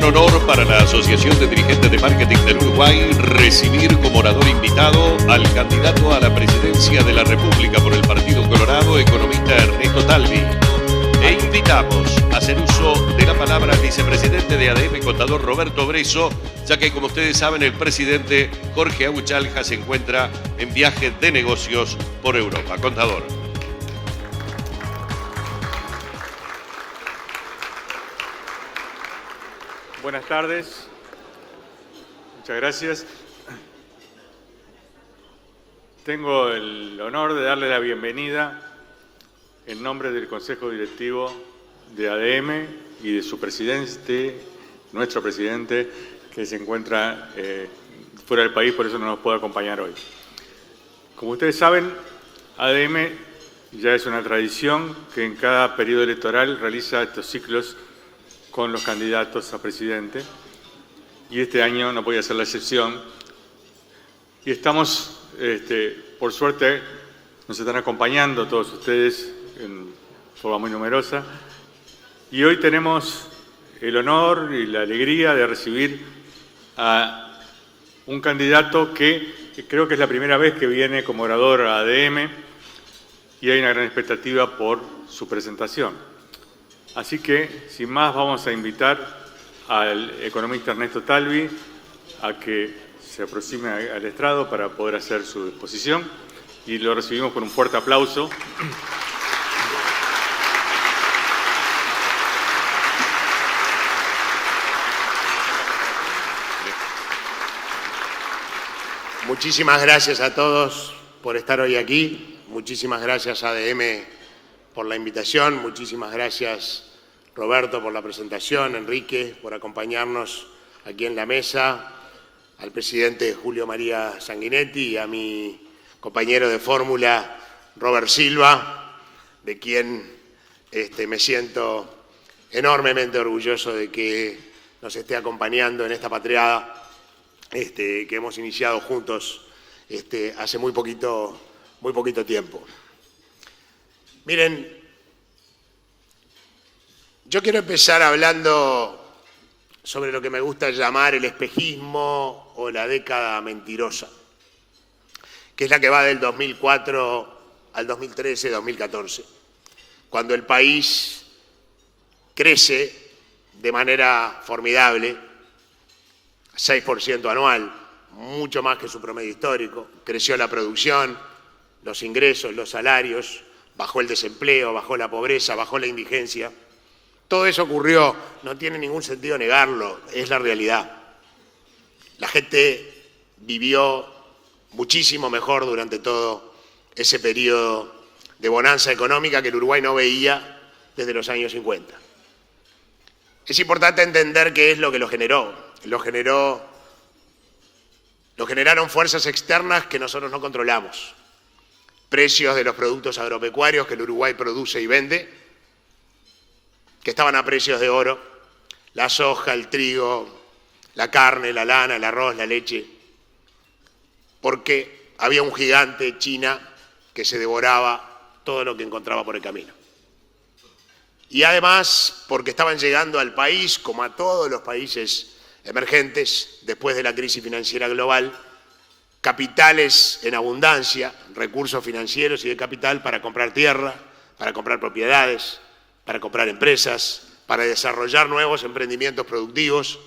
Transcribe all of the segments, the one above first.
gran honor para la Asociación de Dirigentes de Marketing del Uruguay recibir como orador invitado al candidato a la presidencia de la República por el Partido Colorado, economista Ernesto Talvi. E invitamos a hacer uso de la palabra al vicepresidente de ADM, contador Roberto Bresso, ya que, como ustedes saben, el presidente Jorge Abuchalja se encuentra en viaje de negocios por Europa. Contador. Buenas tardes, muchas gracias. Tengo el honor de darle la bienvenida en nombre del Consejo Directivo de ADM y de su presidente, nuestro presidente, que se encuentra fuera del país, por eso no nos puede acompañar hoy. Como ustedes saben, ADM ya es una tradición que en cada periodo electoral realiza estos ciclos con los candidatos a presidente, y este año no podía ser la excepción. Y estamos, por suerte, nos están acompañando todos ustedes en forma muy numerosa, y hoy tenemos el honor y la alegría de recibir a un candidato que creo que es la primera vez que viene como orador a ADM, y hay una gran expectativa por su presentación. Así que, sin más, vamos a invitar al economista Ernesto Talvi a que se aproxime al estrado para poder hacer su exposición, y lo recibimos con un fuerte aplauso. Muchísimas gracias a todos por estar hoy aquí. Muchísimas gracias a ADM por la invitación. Muchísimas gracias, Roberto, por la presentación, Enrique, por acompañarnos aquí en la mesa, al presidente Julio María Sanguinetti y a mi compañero de fórmula, Robert Silva, de quien me siento enormemente orgulloso de que nos esté acompañando en esta patriada que hemos iniciado juntos hace muy poquito tiempo. Miren, yo quiero empezar hablando sobre lo que me gusta llamar el espejismo o la década mentirosa, que es la que va del 2004 al 2013-2014, cuando el país crece de manera formidable, 6% anual, mucho más que su promedio histórico. Creció la producción, los ingresos, los salarios, bajó el desempleo, bajó la pobreza, bajó la indigencia. Todo eso ocurrió, no tiene ningún sentido negarlo, es la realidad. La gente vivió muchísimo mejor durante todo ese periodo de bonanza económica que el Uruguay no veía desde los años 50. Es importante entender qué es lo que lo generó. Lo generaron fuerzas externas que nosotros no controlamos. Precios de los productos agropecuarios que el Uruguay produce y vende, que estaban a precios de oro, la soja, el trigo, la carne, la lana, el arroz, la leche, porque había un gigante, China, que se devoraba todo lo que encontraba por el camino. Y además, porque estaban llegando al país, como a todos los países emergentes, después de la crisis financiera global, capitales en abundancia, recursos financieros y de capital para comprar tierra, para comprar propiedades, para comprar empresas, para desarrollar nuevos emprendimientos productivos,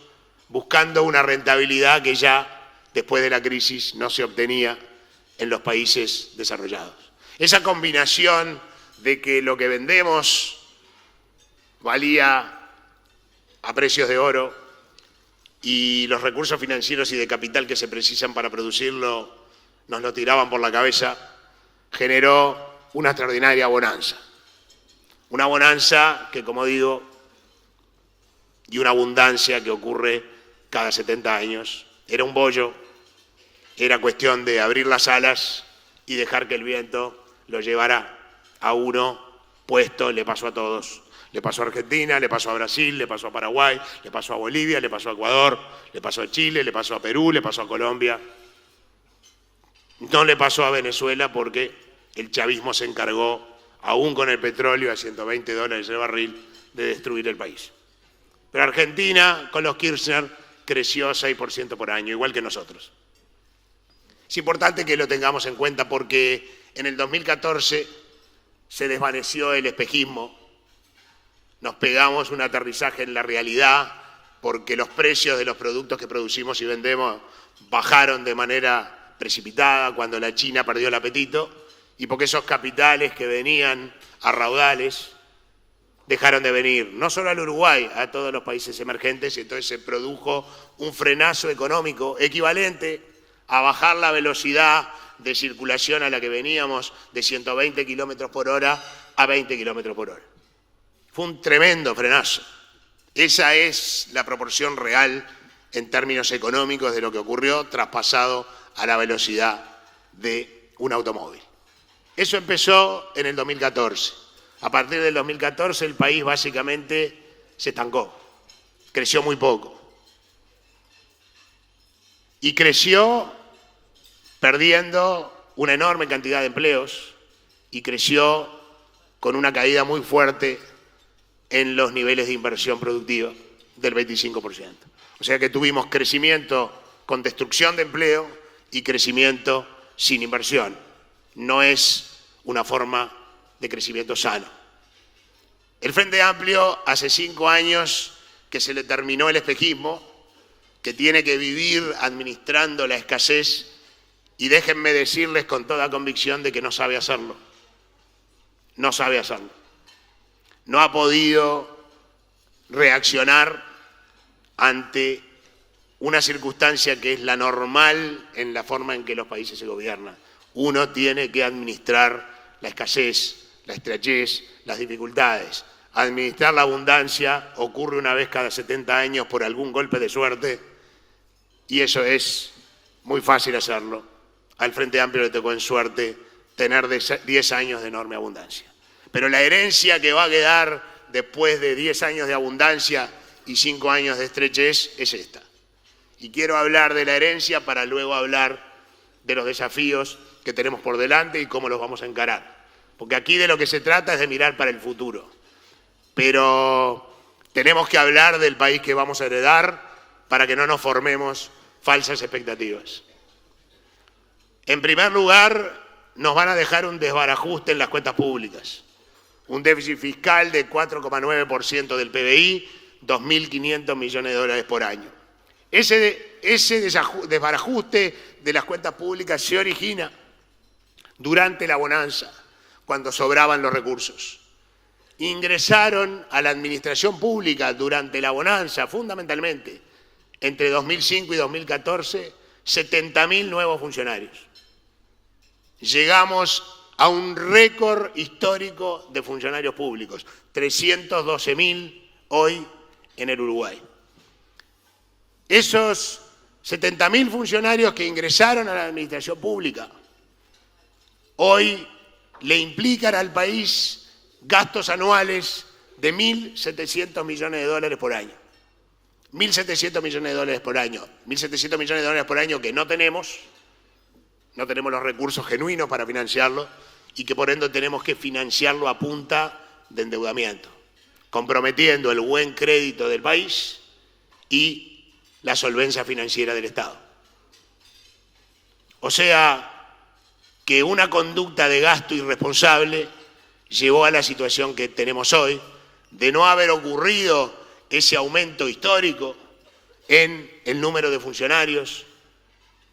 buscando una rentabilidad que ya después de la crisis no se obtenía en los países desarrollados. Esa combinación de que lo que vendemos valía a precios de oro y los recursos financieros y de capital que se precisan para producirlo nos lo tiraban por la cabeza, generó una extraordinaria bonanza. Una bonanza que, como digo, y una abundancia que ocurre cada 70 años. Era un bollo, era cuestión de abrir las alas y dejar que el viento lo llevara a uno puesto. Le pasó a todos. Le pasó a Argentina, le pasó a Brasil, le pasó a Paraguay, le pasó a Bolivia, le pasó a Ecuador, le pasó a Chile, le pasó a Perú, le pasó a Colombia. No le pasó a Venezuela porque el chavismo se encargó, aún con el petróleo a $120 el barril, de destruir el país. Pero Argentina, con los Kirchner, creció 6% por año, igual que nosotros. Es importante que lo tengamos en cuenta porque en el 2014 se desvaneció el espejismo, nos pegamos un aterrizaje en la realidad porque los precios de los productos que producimos y vendemos bajaron de manera precipitada cuando la China perdió el apetito y porque esos capitales que venían a raudales dejaron de venir, no solo al Uruguay, a todos los países emergentes, y entonces se produjo un frenazo económico equivalente a bajar la velocidad de circulación a la que veníamos de 120 kilómetros por hora a 20 kilómetros por hora. Fue un tremendo frenazo. Esa es la proporción real en términos económicos de lo que ocurrió traspasado a la velocidad de un automóvil. Eso empezó en el 2014. A partir del 2014 el país básicamente se estancó, creció muy poco. Y creció perdiendo una enorme cantidad de empleos y creció con una caída muy fuerte en los niveles de inversión productiva del 25%. O sea que tuvimos crecimiento con destrucción de empleo y crecimiento sin inversión. No es una forma de crecimiento sano. El Frente Amplio hace 5 años que se le terminó el espejismo, que tiene que vivir administrando la escasez y déjenme decirles con toda convicción de que no sabe hacerlo. No sabe hacerlo. No ha podido reaccionar ante una circunstancia que es la normal en la forma en que los países se gobiernan. Uno tiene que administrar la escasez, la estrechez, las dificultades. Administrar la abundancia ocurre una vez cada 70 años por algún golpe de suerte y eso es muy fácil hacerlo. Al Frente Amplio le tocó en suerte tener 10 años de enorme abundancia. Pero la herencia que va a quedar después de 10 años de abundancia y 5 años de estrechez es esta. Y quiero hablar de la herencia para luego hablar de los desafíos que tenemos por delante y cómo los vamos a encarar. Porque aquí de lo que se trata es de mirar para el futuro. Pero tenemos que hablar del país que vamos a heredar para que no nos formemos falsas expectativas. En primer lugar, nos van a dejar un desbarajuste en las cuentas públicas. Un déficit fiscal de 4,9% del PBI, 2.500 millones de dólares por año. Ese desbarajuste de las cuentas públicas se origina durante la bonanza, cuando sobraban los recursos. Ingresaron a la administración pública durante la bonanza, fundamentalmente, entre 2005 y 2014, 70.000 nuevos funcionarios. Llegamos a un récord histórico de funcionarios públicos, 312.000 hoy en el Uruguay. Esos 70.000 funcionarios que ingresaron a la administración pública hoy le implican al país gastos anuales de 1.700 millones de dólares por año. 1.700 millones de dólares por año. 1.700 millones de dólares por año que no tenemos los recursos genuinos para financiarlo y que por ende tenemos que financiarlo a punta de endeudamiento, comprometiendo el buen crédito del país y la solvencia financiera del Estado. O sea, que una conducta de gasto irresponsable llevó a la situación que tenemos hoy, de no haber ocurrido ese aumento histórico en el número de funcionarios.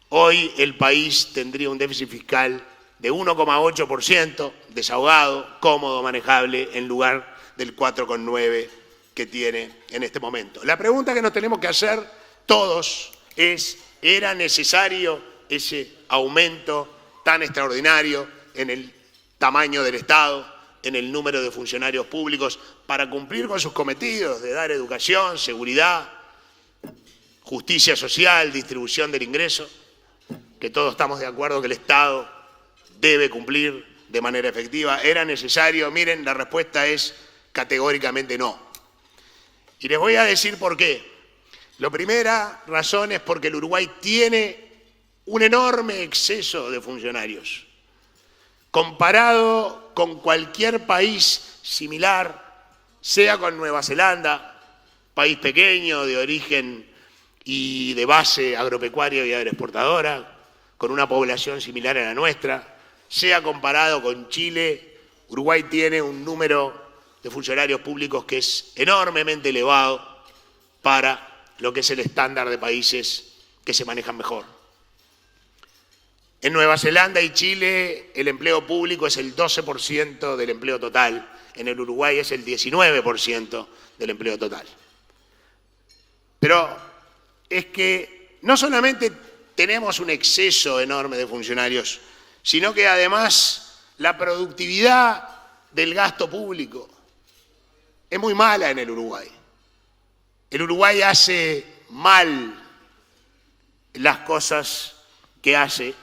Hoy el país tendría un déficit fiscal de 1,8%, desahogado, cómodo, manejable, en lugar del 4,9% que tiene en este momento. La pregunta que nos tenemos que hacer todos es, ¿era necesario ese aumento tan extraordinario en el tamaño del Estado, en el número de funcionarios públicos, para cumplir con sus cometidos de dar educación, seguridad, justicia social, distribución del ingreso, que todos estamos de acuerdo que el Estado debe cumplir de manera efectiva? ¿Era necesario? Miren, la respuesta es categóricamente no. Y les voy a decir por qué. La primera razón es porque el Uruguay tiene un enorme exceso de funcionarios. Comparado con cualquier país similar, sea con Nueva Zelanda, país pequeño, de origen y de base agropecuaria y agroexportadora, con una población similar a la nuestra, sea comparado con Chile, Uruguay tiene un número de funcionarios públicos que es enormemente elevado para lo que es el estándar de países que se manejan mejor. En Nueva Zelanda y Chile el empleo público es el 12% del empleo total, en el Uruguay es el 19% del empleo total. Pero es que no solamente tenemos un exceso enorme de funcionarios, sino que además la productividad del gasto público es muy mala en el Uruguay. El Uruguay hace mal las cosas que hace.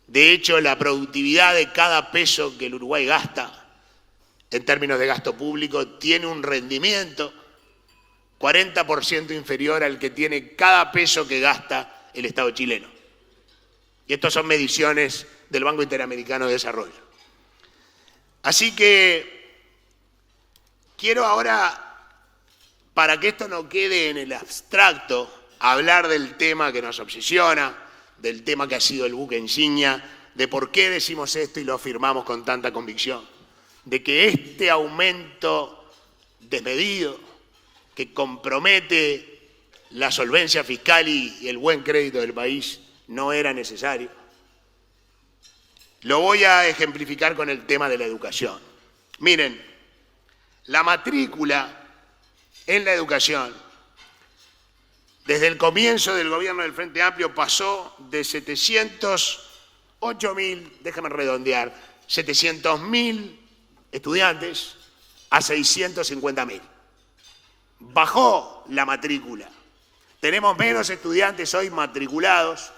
De hecho, la productividad de cada peso que el Uruguay gasta, en términos de gasto público, tiene un rendimiento 40% inferior al que tiene cada peso que gasta el Estado chileno. Y estas son mediciones del Banco Interamericano de Desarrollo. Así que quiero ahora, para que esto no quede en el abstracto, hablar del tema que nos obsesiona, del tema que ha sido el buque insignia, de por qué decimos esto y lo afirmamos con tanta convicción, de que este aumento desmedido que compromete la solvencia fiscal y el buen crédito del país no era necesario. Lo voy a ejemplificar con el tema de la educación. Miren, la matrícula en la educación, desde el comienzo del gobierno del Frente Amplio pasó de 708.000, déjame redondear, 700.000 estudiantes a 650.000. Bajó la matrícula. Tenemos menos estudiantes hoy matriculados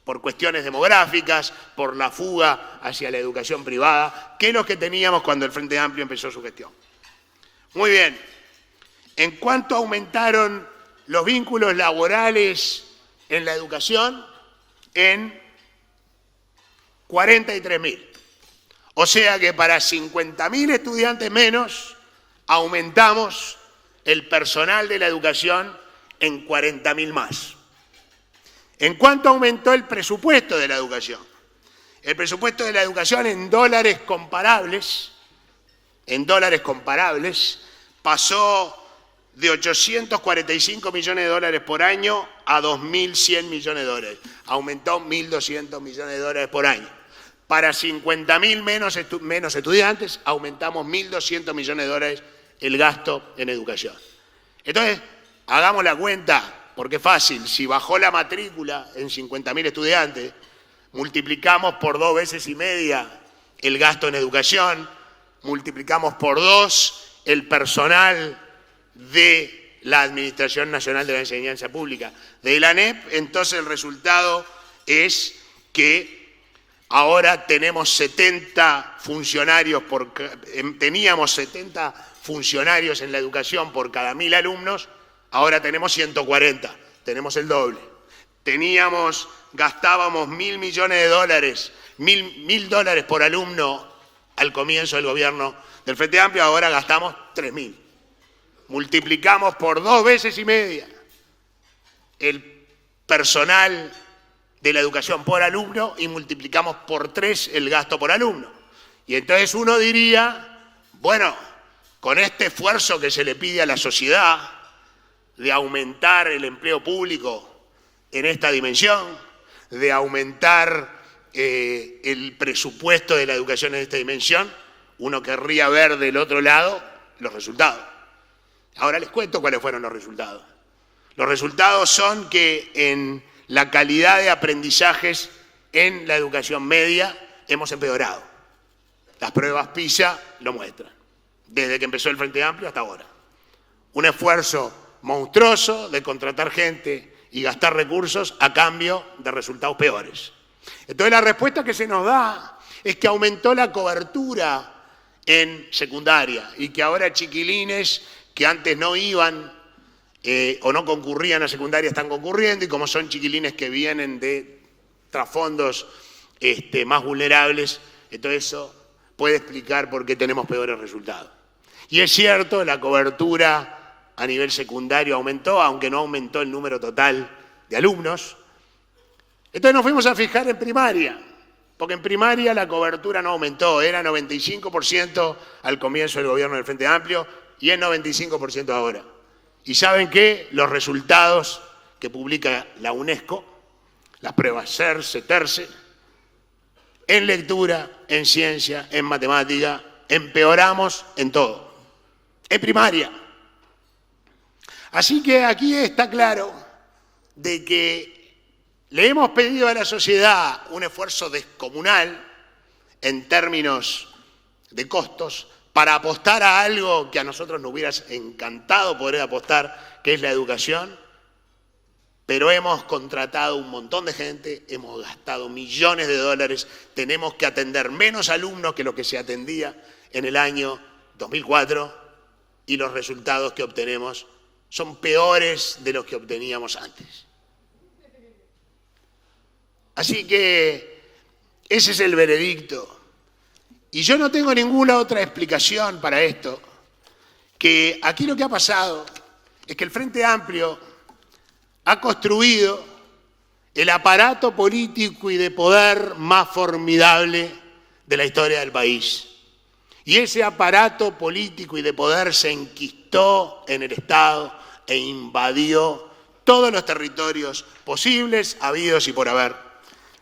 por cuestiones demográficas, por la fuga hacia la educación privada, que los que teníamos cuando el Frente Amplio empezó su gestión. Muy bien. ¿En cuánto aumentaron los vínculos laborales en la educación? En 43.000. O sea que para 50.000 estudiantes menos aumentamos el personal de la educación en 40.000 más. ¿En cuánto aumentó el presupuesto de la educación? El presupuesto de la educación en dólares comparables, pasó de 845 millones de dólares por año a 2.100 millones de dólares. Aumentó 1.200 millones de dólares por año. Para 50.000 menos estudiantes, aumentamos 1.200 millones de dólares el gasto en educación. Entonces, hagamos la cuenta, porque es fácil. Si bajó la matrícula en 50.000 estudiantes, multiplicamos por 2 veces y media el gasto en educación, multiplicamos por 2 el personal de la Administración Nacional de la Enseñanza Pública, de la ANEP, entonces el resultado es que ahora tenemos 70 funcionarios teníamos 70 funcionarios en la educación por cada 1.000 alumnos, ahora tenemos 140, tenemos el doble. Gastábamos 1.000 millones de dólares, $1.000 por alumno al comienzo del gobierno del Frente Amplio, ahora gastamos 3.000. Multiplicamos por 2 veces y media el personal de la educación por alumno y multiplicamos por 3 el gasto por alumno. Y entonces uno diría, bueno, con este esfuerzo que se le pide a la sociedad de aumentar el empleo público en esta dimensión, de aumentar el presupuesto de la educación en esta dimensión, uno querría ver del otro lado los resultados. Ahora les cuento cuáles fueron los resultados. Los resultados son que en la calidad de aprendizajes en la educación media hemos empeorado. Las pruebas PISA lo muestran, desde que empezó el Frente Amplio hasta ahora. Un esfuerzo monstruoso de contratar gente y gastar recursos a cambio de resultados peores. Entonces la respuesta que se nos da es que aumentó la cobertura en secundaria y que ahora chiquilines que antes no iban o no concurrían a secundaria están concurriendo, y como son chiquilines que vienen de trasfondos más vulnerables, entonces eso puede explicar por qué tenemos peores resultados. Y es cierto, la cobertura a nivel secundario aumentó, aunque no aumentó el número total de alumnos. Entonces nos fuimos a fijar en primaria, porque en primaria la cobertura no aumentó, era 95% al comienzo del gobierno del Frente Amplio y es 95% ahora. Y ¿saben qué? Los resultados que publica la UNESCO, las pruebas CERCE, TERCE, en lectura, en ciencia, en matemática, empeoramos en todo, en primaria. Así que aquí está claro de que le hemos pedido a la sociedad un esfuerzo descomunal en términos de costos para apostar a algo que a nosotros nos hubiera encantado poder apostar, que es la educación, pero hemos contratado un montón de gente, hemos gastado millones de dólares, tenemos que atender menos alumnos que lo que se atendía en el año 2004 y los resultados que obtenemos son peores de los que obteníamos antes. Así que ese es el veredicto. Y yo no tengo ninguna otra explicación para esto, que aquí lo que ha pasado es que el Frente Amplio ha construido el aparato político y de poder más formidable de la historia del país. Y ese aparato político y de poder se enquistó en el Estado e invadió todos los territorios posibles, habidos y por haber.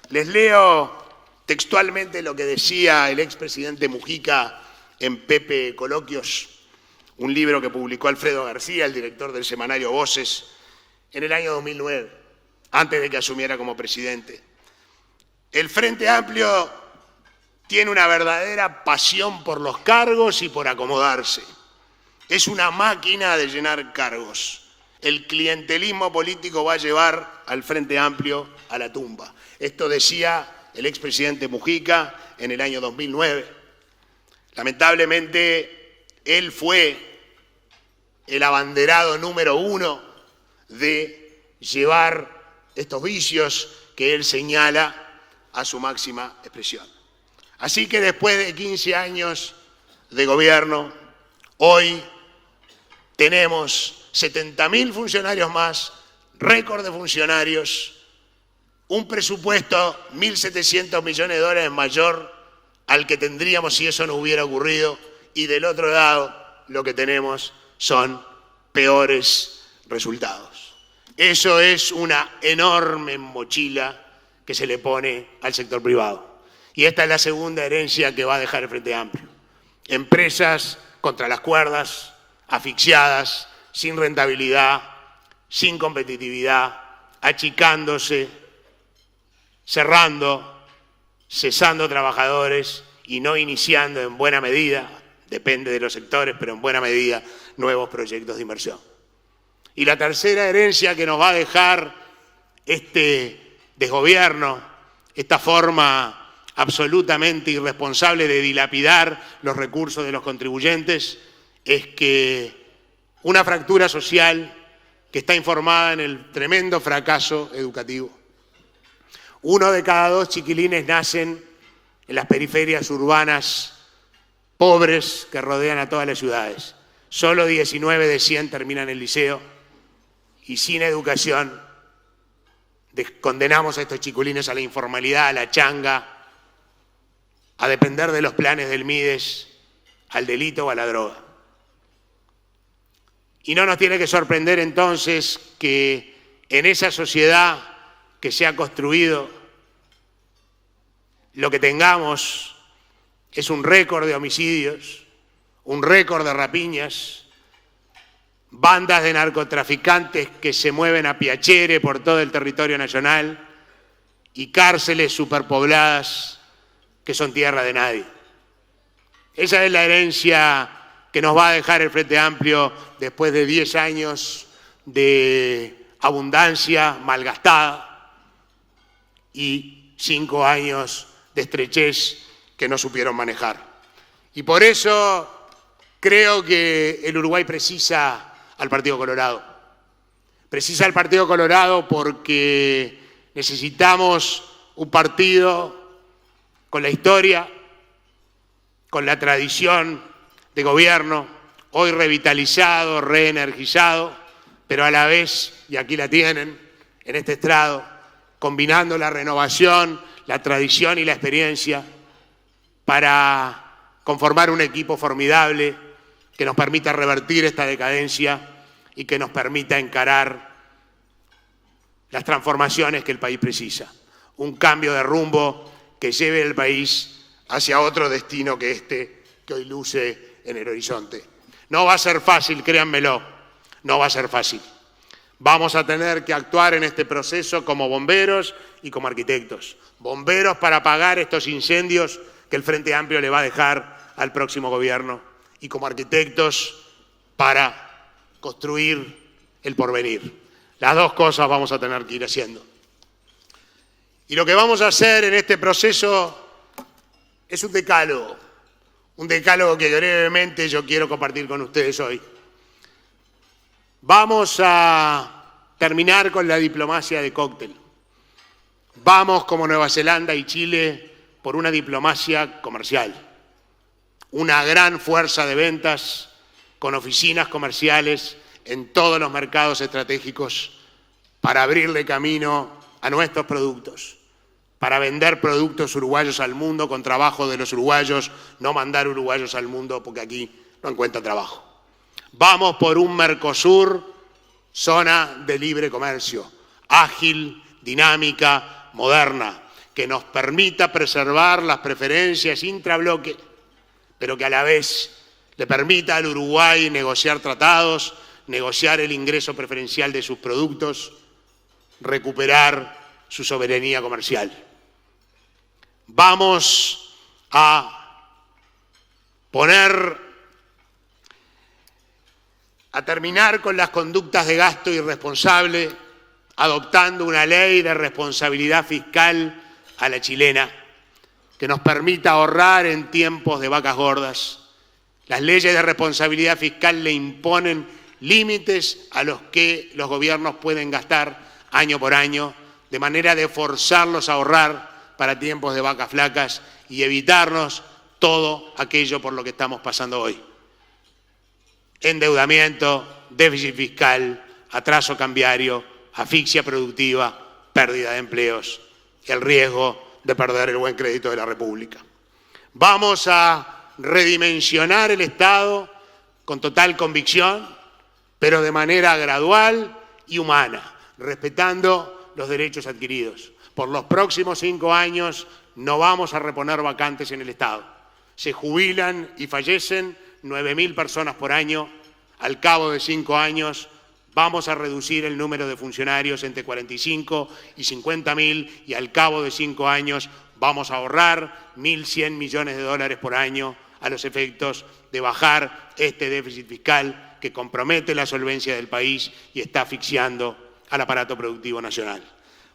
Les leo textualmente lo que decía el expresidente Mujica en Pepe Coloquios, un libro que publicó Alfredo García, el director del semanario Voces, en el año 2009, antes de que asumiera como presidente. El Frente Amplio tiene una verdadera pasión por los cargos y por acomodarse. Es una máquina de llenar cargos. El clientelismo político va a llevar al Frente Amplio a la tumba. Esto decía el expresidente Mujica en el año 2009. Lamentablemente, él fue el abanderado número 1 de llevar estos vicios que él señala a su máxima expresión. Así que después de 15 años de gobierno, hoy tenemos 70.000 funcionarios más, récord de funcionarios, un presupuesto 1.700 millones de dólares mayor al que tendríamos si eso no hubiera ocurrido, y del otro lado lo que tenemos son peores resultados. Eso es una enorme mochila que se le pone al sector privado. Y esta es la segunda herencia que va a dejar el Frente Amplio. Empresas contra las cuerdas, asfixiadas, sin rentabilidad, sin competitividad, achicándose, cerrando, cesando trabajadores y no iniciando en buena medida, depende de los sectores, pero en buena medida, nuevos proyectos de inversión. Y la tercera herencia que nos va a dejar este desgobierno, esta forma absolutamente irresponsable de dilapidar los recursos de los contribuyentes, es que una fractura social que está informada en el tremendo fracaso educativo. 1 de cada 2 chiquilines nacen en las periferias urbanas pobres que rodean a todas las ciudades. Solo 19 de 100 terminan el liceo y sin educación condenamos a estos chiquilines a la informalidad, a la changa, a depender de los planes del Mides, al delito o a la droga. Y no nos tiene que sorprender entonces que en esa sociedad que se ha construido, lo que tengamos es un récord de homicidios, un récord de rapiñas, bandas de narcotraficantes que se mueven a piacere por todo el territorio nacional y cárceles superpobladas que son tierra de nadie. Esa es la herencia que nos va a dejar el Frente Amplio después de 10 años de abundancia malgastada y 5 años de estrechez que no supieron manejar. Y por eso creo que el Uruguay precisa al Partido Colorado. Precisa al Partido Colorado porque necesitamos un partido con la historia, con la tradición de gobierno, hoy revitalizado, reenergizado, pero a la vez, y aquí la tienen, en este estrado, combinando la renovación, la tradición y la experiencia para conformar un equipo formidable que nos permita revertir esta decadencia y que nos permita encarar las transformaciones que el país precisa. Un cambio de rumbo que lleve el país hacia otro destino que este que hoy luce en el horizonte. No va a ser fácil, créanmelo, no va a ser fácil. Vamos a tener que actuar en este proceso como bomberos y como arquitectos. Bomberos para apagar estos incendios que el Frente Amplio le va a dejar al próximo gobierno y como arquitectos para construir el porvenir. Las dos cosas vamos a tener que ir haciendo. Y lo que vamos a hacer en este proceso es un decálogo que brevemente yo quiero compartir con ustedes hoy. Vamos a terminar con la diplomacia de cóctel. Vamos, como Nueva Zelanda y Chile, por una diplomacia comercial. Una gran fuerza de ventas con oficinas comerciales en todos los mercados estratégicos para abrirle camino a nuestros productos, para vender productos uruguayos al mundo con trabajo de los uruguayos, no mandar uruguayos al mundo porque aquí no encuentran trabajo. Vamos por un Mercosur, zona de libre comercio, ágil, dinámica, moderna, que nos permita preservar las preferencias intrabloque, pero que a la vez le permita al Uruguay negociar tratados, negociar el ingreso preferencial de sus productos, recuperar su soberanía comercial. Vamos a terminar con las conductas de gasto irresponsable, adoptando una ley de responsabilidad fiscal a la chilena, que nos permita ahorrar en tiempos de vacas gordas. Las leyes de responsabilidad fiscal le imponen límites a los que los gobiernos pueden gastar año por año, de manera de forzarlos a ahorrar para tiempos de vacas flacas y evitarnos todo aquello por lo que estamos pasando hoy. Endeudamiento, déficit fiscal, atraso cambiario, asfixia productiva, pérdida de empleos y el riesgo de perder el buen crédito de la República. Vamos a redimensionar el Estado con total convicción, pero de manera gradual y humana, respetando los derechos adquiridos. Por los próximos 5 años no vamos a reponer vacantes en el Estado. Se jubilan y fallecen 9.000 personas por año. Al cabo de 5 años vamos a reducir el número de funcionarios entre 45 y 50.000 y al cabo de 5 años vamos a ahorrar 1.100 millones de dólares por año a los efectos de bajar este déficit fiscal que compromete la solvencia del país y está asfixiando al aparato productivo nacional.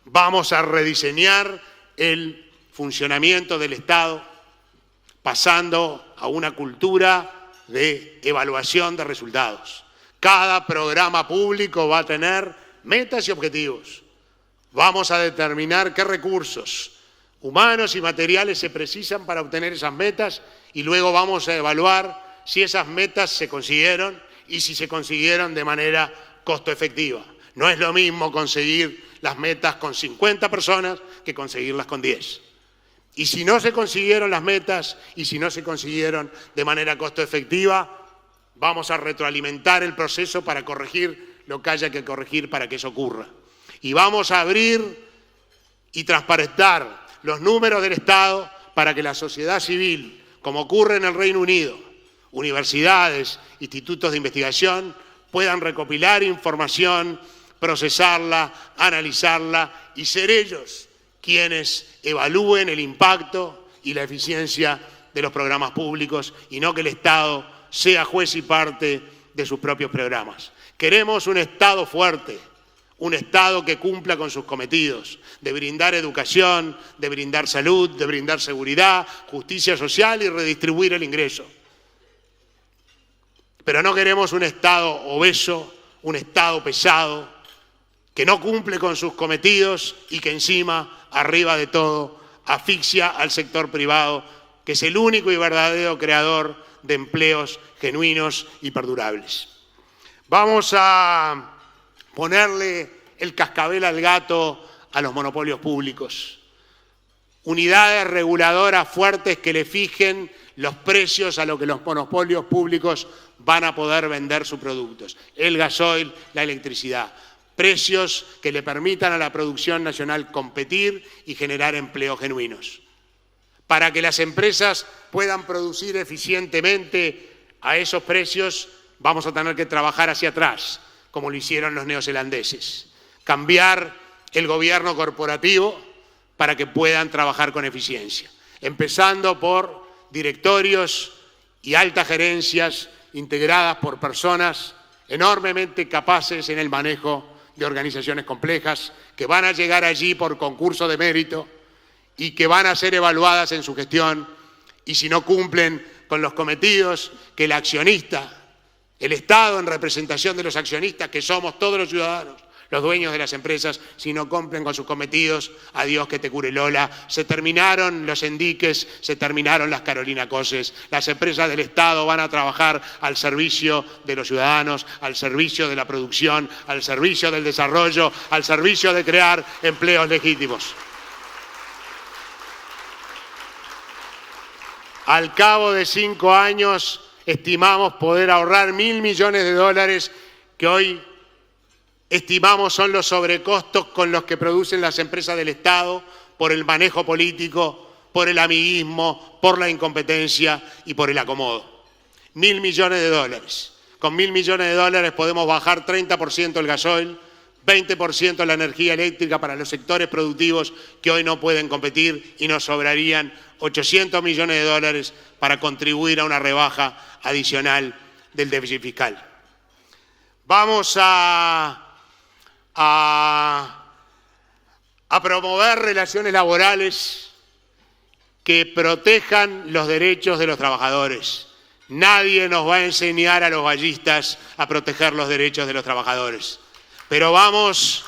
Vamos a rediseñar el funcionamiento del Estado, pasando a una cultura de evaluación de resultados. Cada programa público va a tener metas y objetivos. Vamos a determinar qué recursos humanos y materiales se precisan para obtener esas metas y luego vamos a evaluar si esas metas se consiguieron y si se consiguieron de manera costo efectiva. No es lo mismo conseguir las metas con 50 personas que conseguirlas con 10. Y si no se consiguieron las metas y si no se consiguieron de manera costo efectiva, vamos a retroalimentar el proceso para corregir lo que haya que corregir para que eso ocurra. Y vamos a abrir y transparentar los números del Estado para que la sociedad civil, como ocurre en el Reino Unido, universidades, institutos de investigación, puedan recopilar información, procesarla, analizarla y ser ellos quienes evalúen el impacto y la eficiencia de los programas públicos y no que el Estado sea juez y parte de sus propios programas. Queremos un Estado fuerte, un Estado que cumpla con sus cometidos, de brindar educación, de brindar salud, de brindar seguridad, justicia social y redistribuir el ingreso. Pero no queremos un Estado obeso, un Estado pesado, que no cumple con sus cometidos y que encima, arriba de todo, asfixia al sector privado, que es el único y verdadero creador de empleos genuinos y perdurables. Vamos a ponerle el cascabel al gato a los monopolios públicos. Unidades reguladoras fuertes que le fijen los precios a lo que los monopolios públicos van a poder vender sus productos. El gasoil, la electricidad. Precios que le permitan a la producción nacional competir y generar empleos genuinos. Para que las empresas puedan producir eficientemente a esos precios, vamos a tener que trabajar hacia atrás, como lo hicieron los neozelandeses. Cambiar el gobierno corporativo para que puedan trabajar con eficiencia. Empezando por directorios y altas gerencias integradas por personas enormemente capaces en el manejo de organizaciones complejas, que van a llegar allí por concurso de mérito y que van a ser evaluadas en su gestión, y si no cumplen con los cometidos que el accionista, el Estado en representación de los accionistas, que somos todos los ciudadanos, los dueños de las empresas, si no cumplen con sus cometidos, adiós que te cure Lola. Se terminaron los endiques, se terminaron las Carolina Coses. Las empresas del Estado van a trabajar al servicio de los ciudadanos, al servicio de la producción, al servicio del desarrollo, al servicio de crear empleos legítimos. Al cabo de 5 años, estimamos poder ahorrar $1.000 millones que hoy estimamos son los sobrecostos con los que producen las empresas del Estado por el manejo político, por el amiguismo, por la incompetencia y por el acomodo. $1.000 millones. Con $1.000 millones podemos bajar 30% el gasoil, 20% la energía eléctrica para los sectores productivos que hoy no pueden competir, y nos sobrarían $800 millones para contribuir a una rebaja adicional del déficit fiscal. Vamos a promover relaciones laborales que protejan los derechos de los trabajadores. Nadie nos va a enseñar a los ballistas a proteger los derechos de los trabajadores. Pero vamos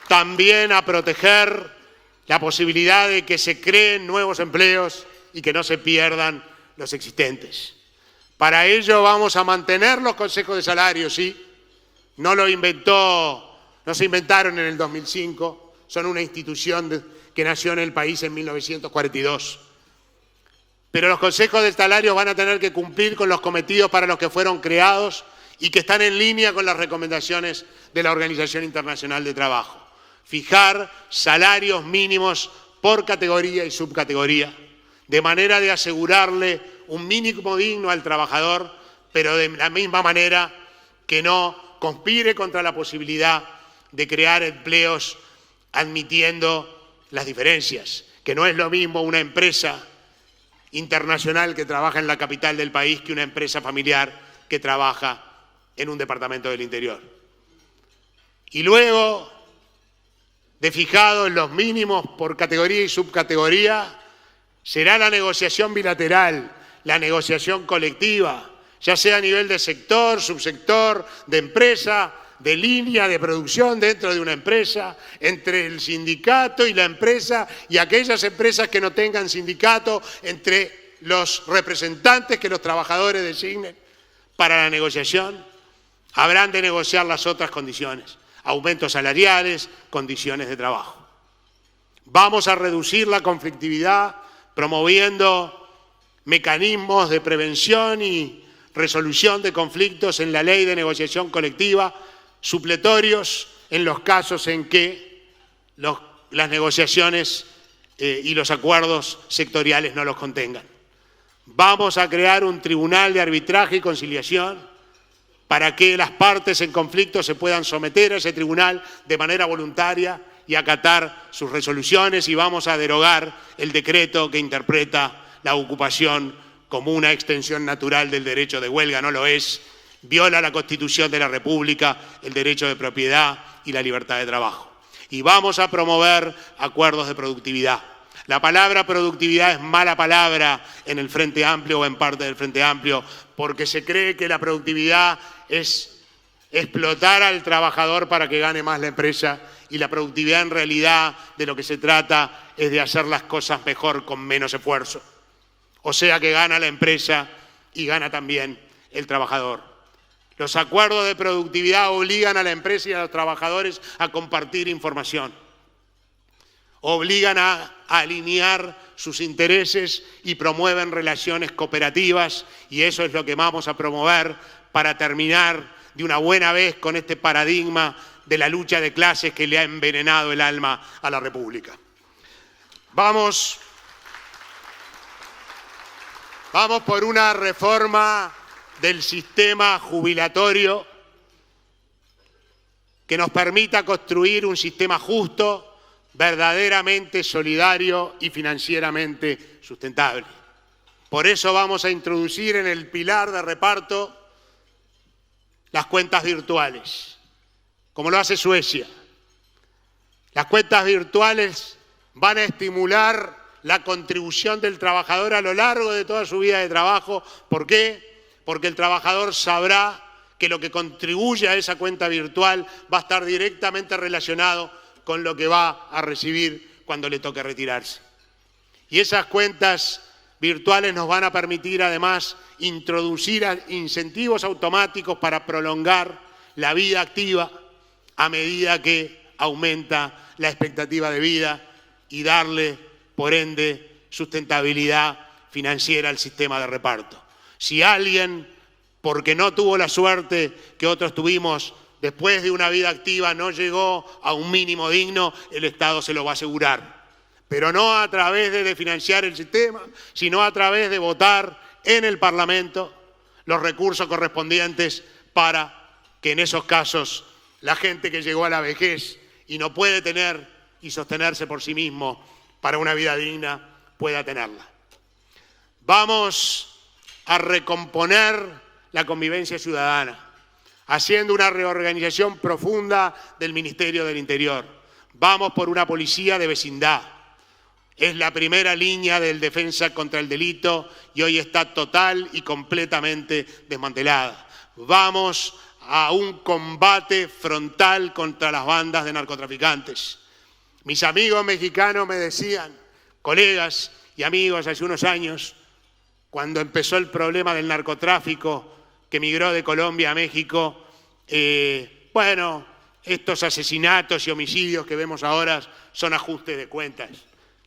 también a proteger la posibilidad de que se creen nuevos empleos y que no se pierdan los existentes. Para ello vamos a mantener los consejos de salarios, ¿sí? No se inventaron en el 2005, son una institución que nació en el país en 1942. Pero los consejos de salarios van a tener que cumplir con los cometidos para los que fueron creados y que están en línea con las recomendaciones de la Organización Internacional de Trabajo. Fijar salarios mínimos por categoría y subcategoría, de manera de asegurarle un mínimo digno al trabajador, pero de la misma manera que no conspire contra la posibilidad de crear empleos admitiendo las diferencias, que no es lo mismo una empresa internacional que trabaja en la capital del país que una empresa familiar que trabaja en un departamento del interior. Y luego de fijado en los mínimos por categoría y subcategoría, será la negociación bilateral, la negociación colectiva, ya sea a nivel de sector, subsector, de empresa, de línea de producción dentro de una empresa, entre el sindicato y la empresa y aquellas empresas que no tengan sindicato, entre los representantes que los trabajadores designen para la negociación. Habrán de negociar las otras condiciones, aumentos salariales, condiciones de trabajo. Vamos a reducir la conflictividad promoviendo mecanismos de prevención y resolución de conflictos en la ley de negociación colectiva, supletorios en los casos en que las negociaciones y los acuerdos sectoriales no los contengan. Vamos a crear un tribunal de arbitraje y conciliación para que las partes en conflicto se puedan someter a ese tribunal de manera voluntaria y acatar sus resoluciones, y vamos a derogar el decreto que interpreta la ocupación como una extensión natural del derecho de huelga. No lo es, viola la Constitución de la República, el derecho de propiedad y la libertad de trabajo. Y vamos a promover acuerdos de productividad. La palabra productividad es mala palabra en el Frente Amplio o en parte del Frente Amplio, porque se cree que la productividad es explotar al trabajador para que gane más la empresa, y la productividad en realidad de lo que se trata es de hacer las cosas mejor con menos esfuerzo. O sea que gana la empresa y gana también el trabajador. Los acuerdos de productividad obligan a la empresa y a los trabajadores a compartir información. Obligan a alinear sus intereses y promueven relaciones cooperativas, y eso es lo que vamos a promover para terminar de una buena vez con este paradigma de la lucha de clases que le ha envenenado el alma a la República. Vamos por una reforma del sistema jubilatorio que nos permita construir un sistema justo, verdaderamente solidario y financieramente sustentable. Por eso vamos a introducir en el pilar de reparto las cuentas virtuales, como lo hace Suecia. Las cuentas virtuales van a estimular la contribución del trabajador a lo largo de toda su vida de trabajo. ¿Por qué? Porque el trabajador sabrá que lo que contribuye a esa cuenta virtual va a estar directamente relacionado con lo que va a recibir cuando le toque retirarse. Y esas cuentas virtuales nos van a permitir además introducir incentivos automáticos para prolongar la vida activa a medida que aumenta la expectativa de vida y darle, por ende, sustentabilidad financiera al sistema de reparto. Si alguien, porque no tuvo la suerte que otros tuvimos, después de una vida activa no llegó a un mínimo digno, el Estado se lo va a asegurar. Pero no a través de financiar el sistema, sino a través de votar en el Parlamento los recursos correspondientes para que en esos casos la gente que llegó a la vejez y no puede tener y sostenerse por sí mismo para una vida digna, pueda tenerla. Vamos a recomponer la convivencia ciudadana, haciendo una reorganización profunda del Ministerio del Interior. Vamos por una policía de vecindad. Es la primera línea de defensa contra el delito y hoy está total y completamente desmantelada. Vamos a un combate frontal contra las bandas de narcotraficantes. Mis amigos mexicanos me decían, colegas y amigos, hace unos años, cuando empezó el problema del narcotráfico que migró de Colombia a México, bueno, estos asesinatos y homicidios que vemos ahora son ajustes de cuentas.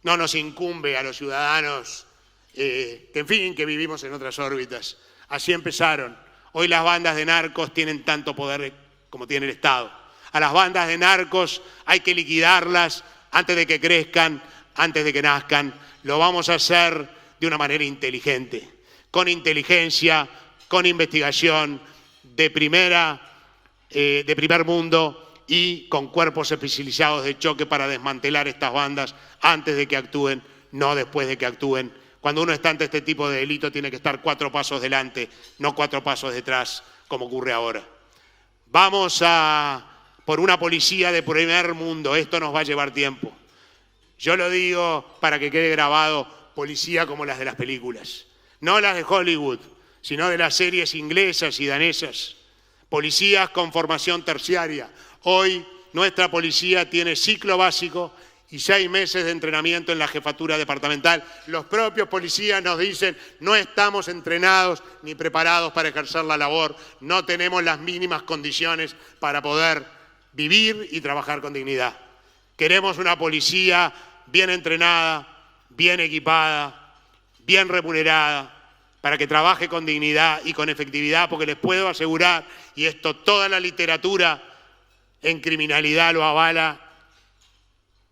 No nos incumbe a los ciudadanos que vivimos en otras órbitas. Así empezaron. Hoy las bandas de narcos tienen tanto poder como tiene el Estado. A las bandas de narcos hay que liquidarlas antes de que crezcan, antes de que nazcan. Lo vamos a hacer de una manera inteligente, con inteligencia, con investigación de primer mundo y con cuerpos especializados de choque para desmantelar estas bandas antes de que actúen, no después de que actúen. Cuando uno está ante este tipo de delito tiene que estar 4 pasos delante, no 4 pasos detrás, como ocurre ahora. Vamos por una policía de primer mundo, esto nos va a llevar tiempo. Yo lo digo para que quede grabado, policía como las de las películas, no las de Hollywood, sino de las series inglesas y danesas. Policías con formación terciaria. Hoy nuestra policía tiene ciclo básico y 6 meses de entrenamiento en la jefatura departamental. Los propios policías nos dicen, no estamos entrenados ni preparados para ejercer la labor, no tenemos las mínimas condiciones para poder vivir y trabajar con dignidad. Queremos una policía bien entrenada, bien equipada, bien remunerada, para que trabaje con dignidad y con efectividad, porque les puedo asegurar, y esto toda la literatura en criminalidad lo avala,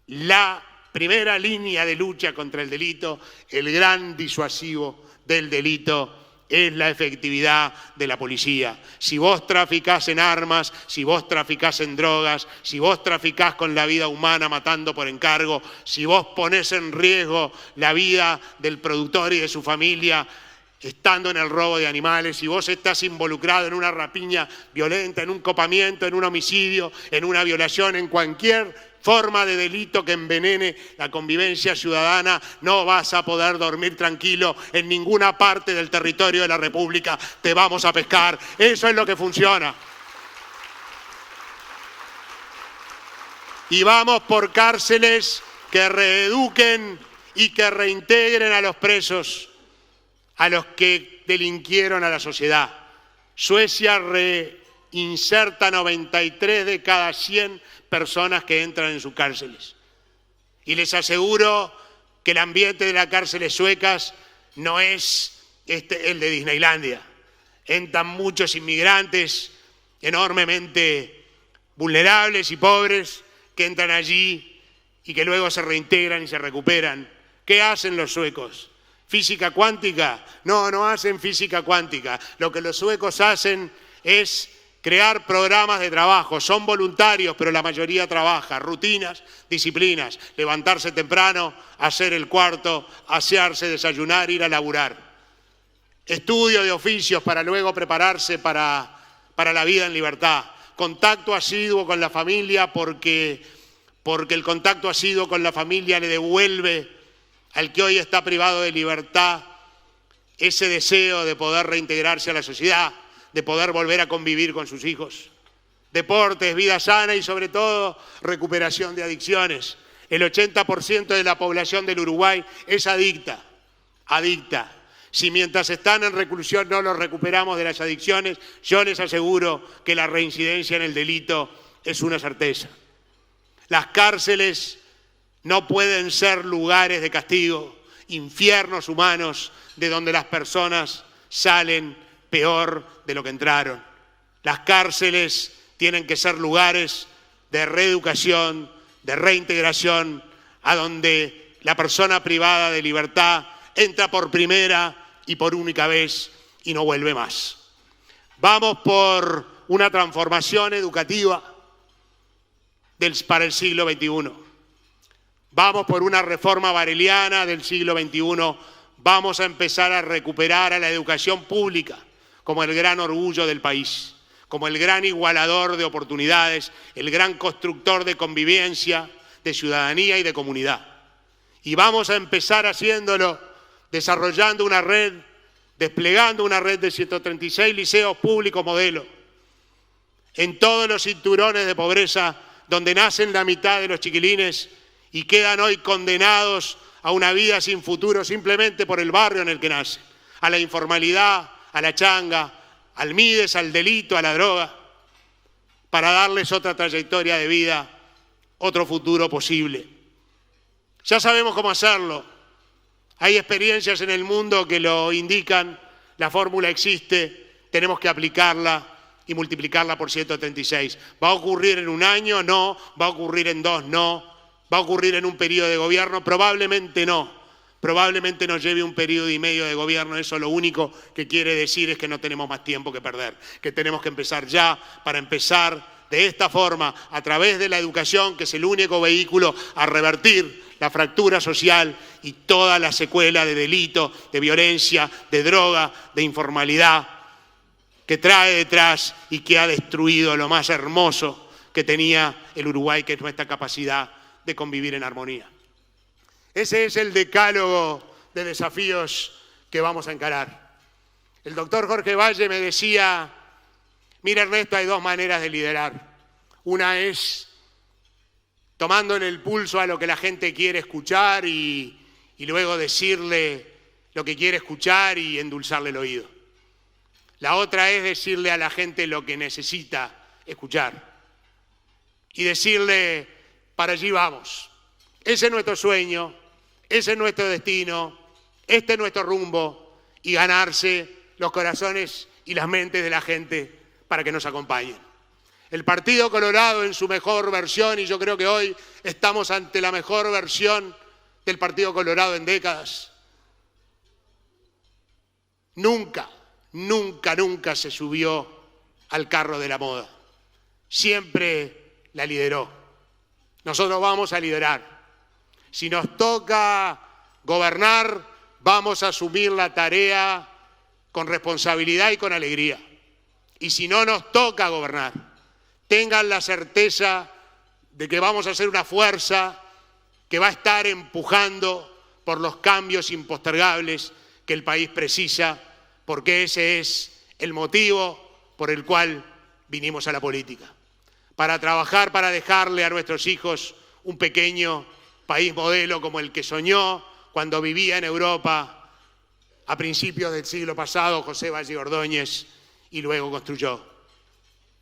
la primera línea de lucha contra el delito, el gran disuasivo del delito, es la efectividad de la policía. Si vos traficás en armas, si vos traficás en drogas, si vos traficás con la vida humana matando por encargo, si vos ponés en riesgo la vida del productor y de su familia, estando en el robo de animales, si vos estás involucrado en una rapiña violenta, en un copamiento, en un homicidio, en una violación, en cualquier forma de delito que envenene la convivencia ciudadana, no vas a poder dormir tranquilo en ninguna parte del territorio de la República, te vamos a pescar. Eso es lo que funciona. Y vamos por cárceles que reeduquen y que reintegren a los presos, a los que delinquieron a la sociedad. Suecia reinserta 93 de cada 100 personas que entran en sus cárceles. Y les aseguro que el ambiente de las cárceles suecas no es el de Disneylandia. Entran muchos inmigrantes enormemente vulnerables y pobres que entran allí y que luego se reintegran y se recuperan. ¿Qué hacen los suecos? ¿Física cuántica? No, no hacen física cuántica. Lo que los suecos hacen es crear programas de trabajo. Son voluntarios, pero la mayoría trabaja. Rutinas, disciplinas. Levantarse temprano, hacer el cuarto, asearse, desayunar, ir a laburar. Estudio de oficios para luego prepararse para la vida en libertad. Contacto asiduo con la familia porque el contacto asiduo con la familia le devuelve al que hoy está privado de libertad ese deseo de poder reintegrarse a la sociedad, de poder volver a convivir con sus hijos. Deportes, vida sana y sobre todo recuperación de adicciones. El 80% de la población del Uruguay es adicta. Si mientras están en reclusión no los recuperamos de las adicciones, yo les aseguro que la reincidencia en el delito es una certeza. Las cárceles no pueden ser lugares de castigo, infiernos humanos de donde las personas salen peor de lo que entraron. Las cárceles tienen que ser lugares de reeducación, de reintegración, a donde la persona privada de libertad entra por primera y por única vez y no vuelve más. Vamos por una transformación educativa para el siglo XXI. Vamos por una reforma bareliana del siglo XXI. Vamos a empezar a recuperar a la educación pública como el gran orgullo del país, como el gran igualador de oportunidades, el gran constructor de convivencia, de ciudadanía y de comunidad. Y vamos a empezar haciéndolo desarrollando una red, desplegando una red de 136 liceos públicos modelo en todos los cinturones de pobreza donde nacen la mitad de los chiquilines y quedan hoy condenados a una vida sin futuro simplemente por el barrio en el que nacen, a la informalidad, a la changa, al Mides, al delito, a la droga, para darles otra trayectoria de vida, otro futuro posible. Ya sabemos cómo hacerlo. Hay experiencias en el mundo que lo indican, la fórmula existe, tenemos que aplicarla y multiplicarla por 136. ¿Va a ocurrir en un año? No. ¿Va a ocurrir en 2? No. ¿Va a ocurrir en un periodo de gobierno? Probablemente no. Probablemente nos lleve un periodo y medio de gobierno. Eso lo único que quiere decir es que no tenemos más tiempo que perder, que tenemos que empezar ya para empezar de esta forma, a través de la educación, que es el único vehículo a revertir la fractura social y toda la secuela de delito, de violencia, de droga, de informalidad que trae detrás y que ha destruido lo más hermoso que tenía el Uruguay, que es nuestra capacidad de convivir en armonía. Ese es el decálogo de desafíos que vamos a encarar. El doctor Jorge Valle me decía: mira, Ernesto, hay dos maneras de liderar. Una es tomándole el pulso a lo que la gente quiere escuchar y luego decirle lo que quiere escuchar y endulzarle el oído. La otra es decirle a la gente lo que necesita escuchar y decirle: para allí vamos. Ese es nuestro sueño, ese es nuestro destino, este es nuestro rumbo, y ganarse los corazones y las mentes de la gente para que nos acompañen. El Partido Colorado en su mejor versión, y yo creo que hoy estamos ante la mejor versión del Partido Colorado en décadas, nunca se subió al carro de la moda. Siempre la lideró. Nosotros vamos a liderar. Si nos toca gobernar, vamos a asumir la tarea con responsabilidad y con alegría. Y si no nos toca gobernar, tengan la certeza de que vamos a ser una fuerza que va a estar empujando por los cambios impostergables que el país precisa, porque ese es el motivo por el cual vinimos a la política. para trabajar para dejarle a nuestros hijos un pequeño país modelo como el que soñó cuando vivía en Europa a principios del siglo pasado José Valle Ordóñez y luego construyó.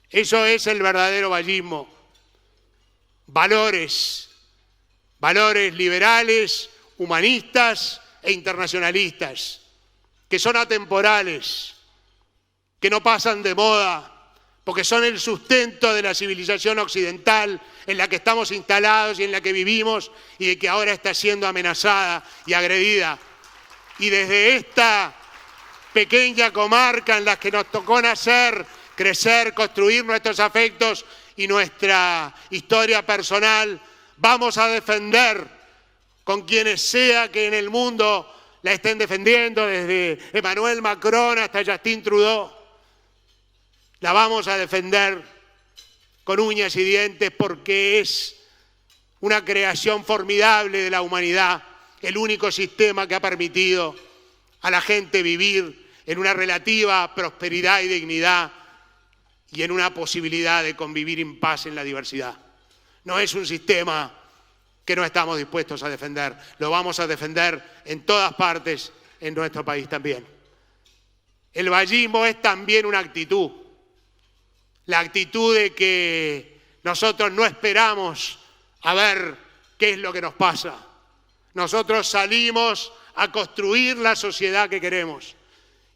Eso es el verdadero vallismo. Valores liberales, humanistas e internacionalistas, que son atemporales, que no pasan de moda, porque son el sustento de la civilización occidental en la que estamos instalados y en la que vivimos y de que ahora está siendo amenazada y agredida. Y desde esta pequeña comarca en la que nos tocó nacer, crecer, construir nuestros afectos y nuestra historia personal, vamos a defender con quienes sea que en el mundo la estén defendiendo, desde Emmanuel Macron hasta Justin Trudeau. La vamos a defender con uñas y dientes porque es una creación formidable de la humanidad, el único sistema que ha permitido a la gente vivir en una relativa prosperidad y dignidad y en una posibilidad de convivir en paz en la diversidad. No es un sistema que no estamos dispuestos a defender, lo vamos a defender en todas partes, en nuestro país también. El vallismo es también una actitud, la actitud de que nosotros no esperamos a ver qué es lo que nos pasa. Nosotros salimos a construir la sociedad que queremos.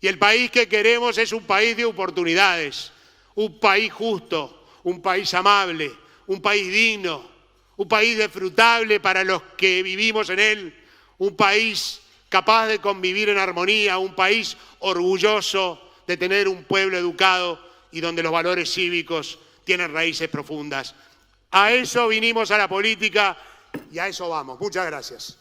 Y el país que queremos es un país de oportunidades, un país justo, un país amable, un país digno, un país disfrutable para los que vivimos en él, un país capaz de convivir en armonía, un país orgulloso de tener un pueblo educado y donde los valores cívicos tienen raíces profundas. A eso vinimos a la política y a eso vamos. Muchas gracias.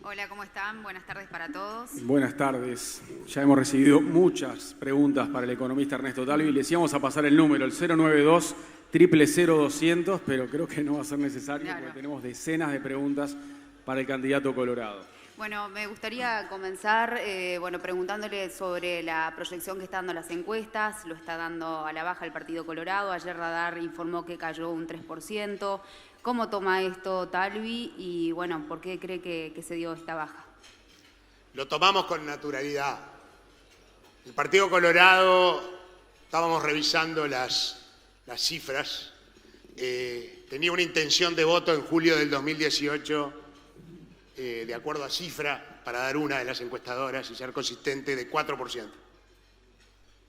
Hola, ¿cómo están? Buenas tardes para todos. Buenas tardes. Ya hemos recibido muchas preguntas para el economista Ernesto Talvi. Les íbamos a pasar el número, el 092-000-200, pero creo que no va a ser necesario porque tenemos decenas de preguntas para el candidato colorado. Bueno, me gustaría comenzar preguntándole sobre la proyección que está dando las encuestas. Lo está dando a la baja el Partido Colorado. Ayer Radar informó que cayó un 3%. ¿Cómo toma esto Talvi y, bueno, por qué cree que se dio esta baja? Lo tomamos con naturalidad. El Partido Colorado, estábamos revisando las cifras, tenía una intención de voto en julio del 2018, de acuerdo a cifra, para dar una de las encuestadoras y ser consistente, de 4%.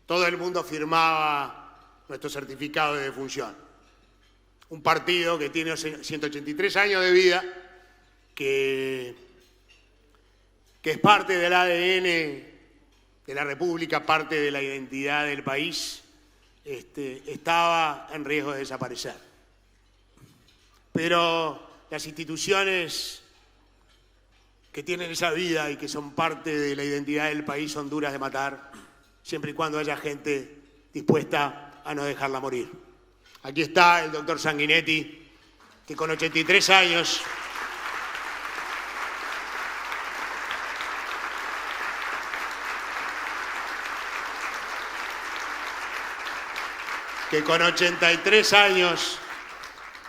Todo el mundo firmaba nuestro certificado de defunción. Un partido que tiene 183 años de vida, que es parte del ADN de la República, parte de la identidad del país, estaba en riesgo de desaparecer. Pero las instituciones que tienen esa vida y que son parte de la identidad del país son duras de matar, siempre y cuando haya gente dispuesta a no dejarla morir. Aquí está el doctor Sanguinetti, que con 83 años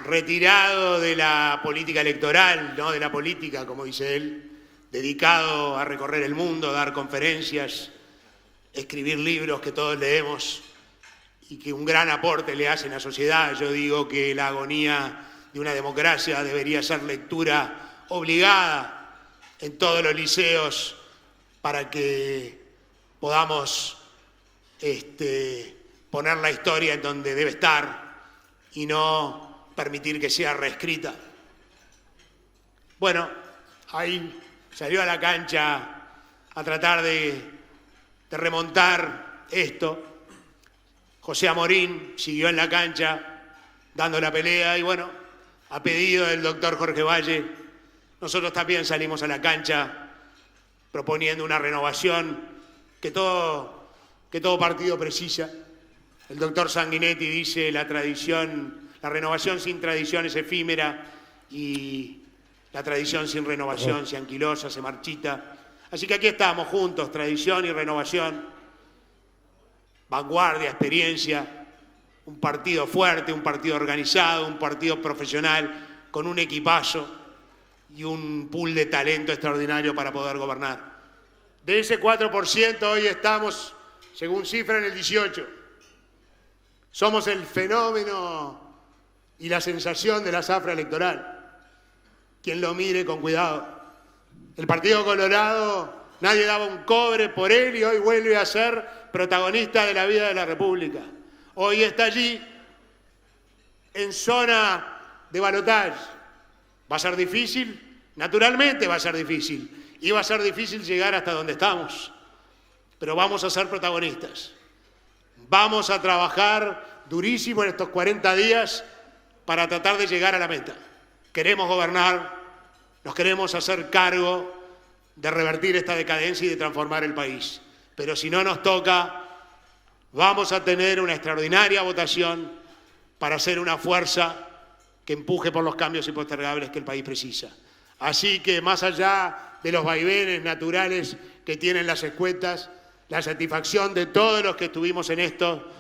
retirado de la política electoral, no de la política, como dice él, dedicado a recorrer el mundo, dar conferencias, escribir libros que todos leemos y que un gran aporte le hacen a la sociedad. Yo digo que la agonía de una democracia debería ser lectura obligada en todos los liceos para que podamos poner la historia en donde debe estar y no permitir que sea reescrita. Bueno, ahí salió a la cancha a tratar de remontar esto. José Amorín siguió en la cancha dando la pelea y bueno, a pedido del doctor Jorge Valle, nosotros también salimos a la cancha proponiendo una renovación que todo partido precisa. El doctor Sanguinetti dice la renovación sin tradición es efímera y la tradición sin renovación se anquilosa, se marchita. Así que aquí estamos juntos, tradición y renovación, vanguardia, experiencia, un partido fuerte, un partido organizado, un partido profesional, con un equipazo y un pool de talento extraordinario para poder gobernar. De ese 4%, hoy estamos, según cifra, en el 18%. Somos el fenómeno y la sensación de la zafra electoral. Quien lo mire con cuidado. El Partido Colorado, nadie daba un cobre por él y hoy vuelve a ser protagonista de la vida de la República. Hoy está allí, en zona de balotaje. ¿Va a ser difícil? Naturalmente va a ser difícil. Y va a ser difícil llegar hasta donde estamos. Pero vamos a ser protagonistas. Vamos a trabajar durísimo en estos 40 días para tratar de llegar a la meta. Queremos gobernar, nos queremos hacer cargo de revertir esta decadencia y de transformar el país. Pero si no nos toca, vamos a tener una extraordinaria votación para ser una fuerza que empuje por los cambios impostergables que el país precisa. Así que más allá de los vaivenes naturales que tienen las encuestas, la satisfacción de todos los que estuvimos en esto,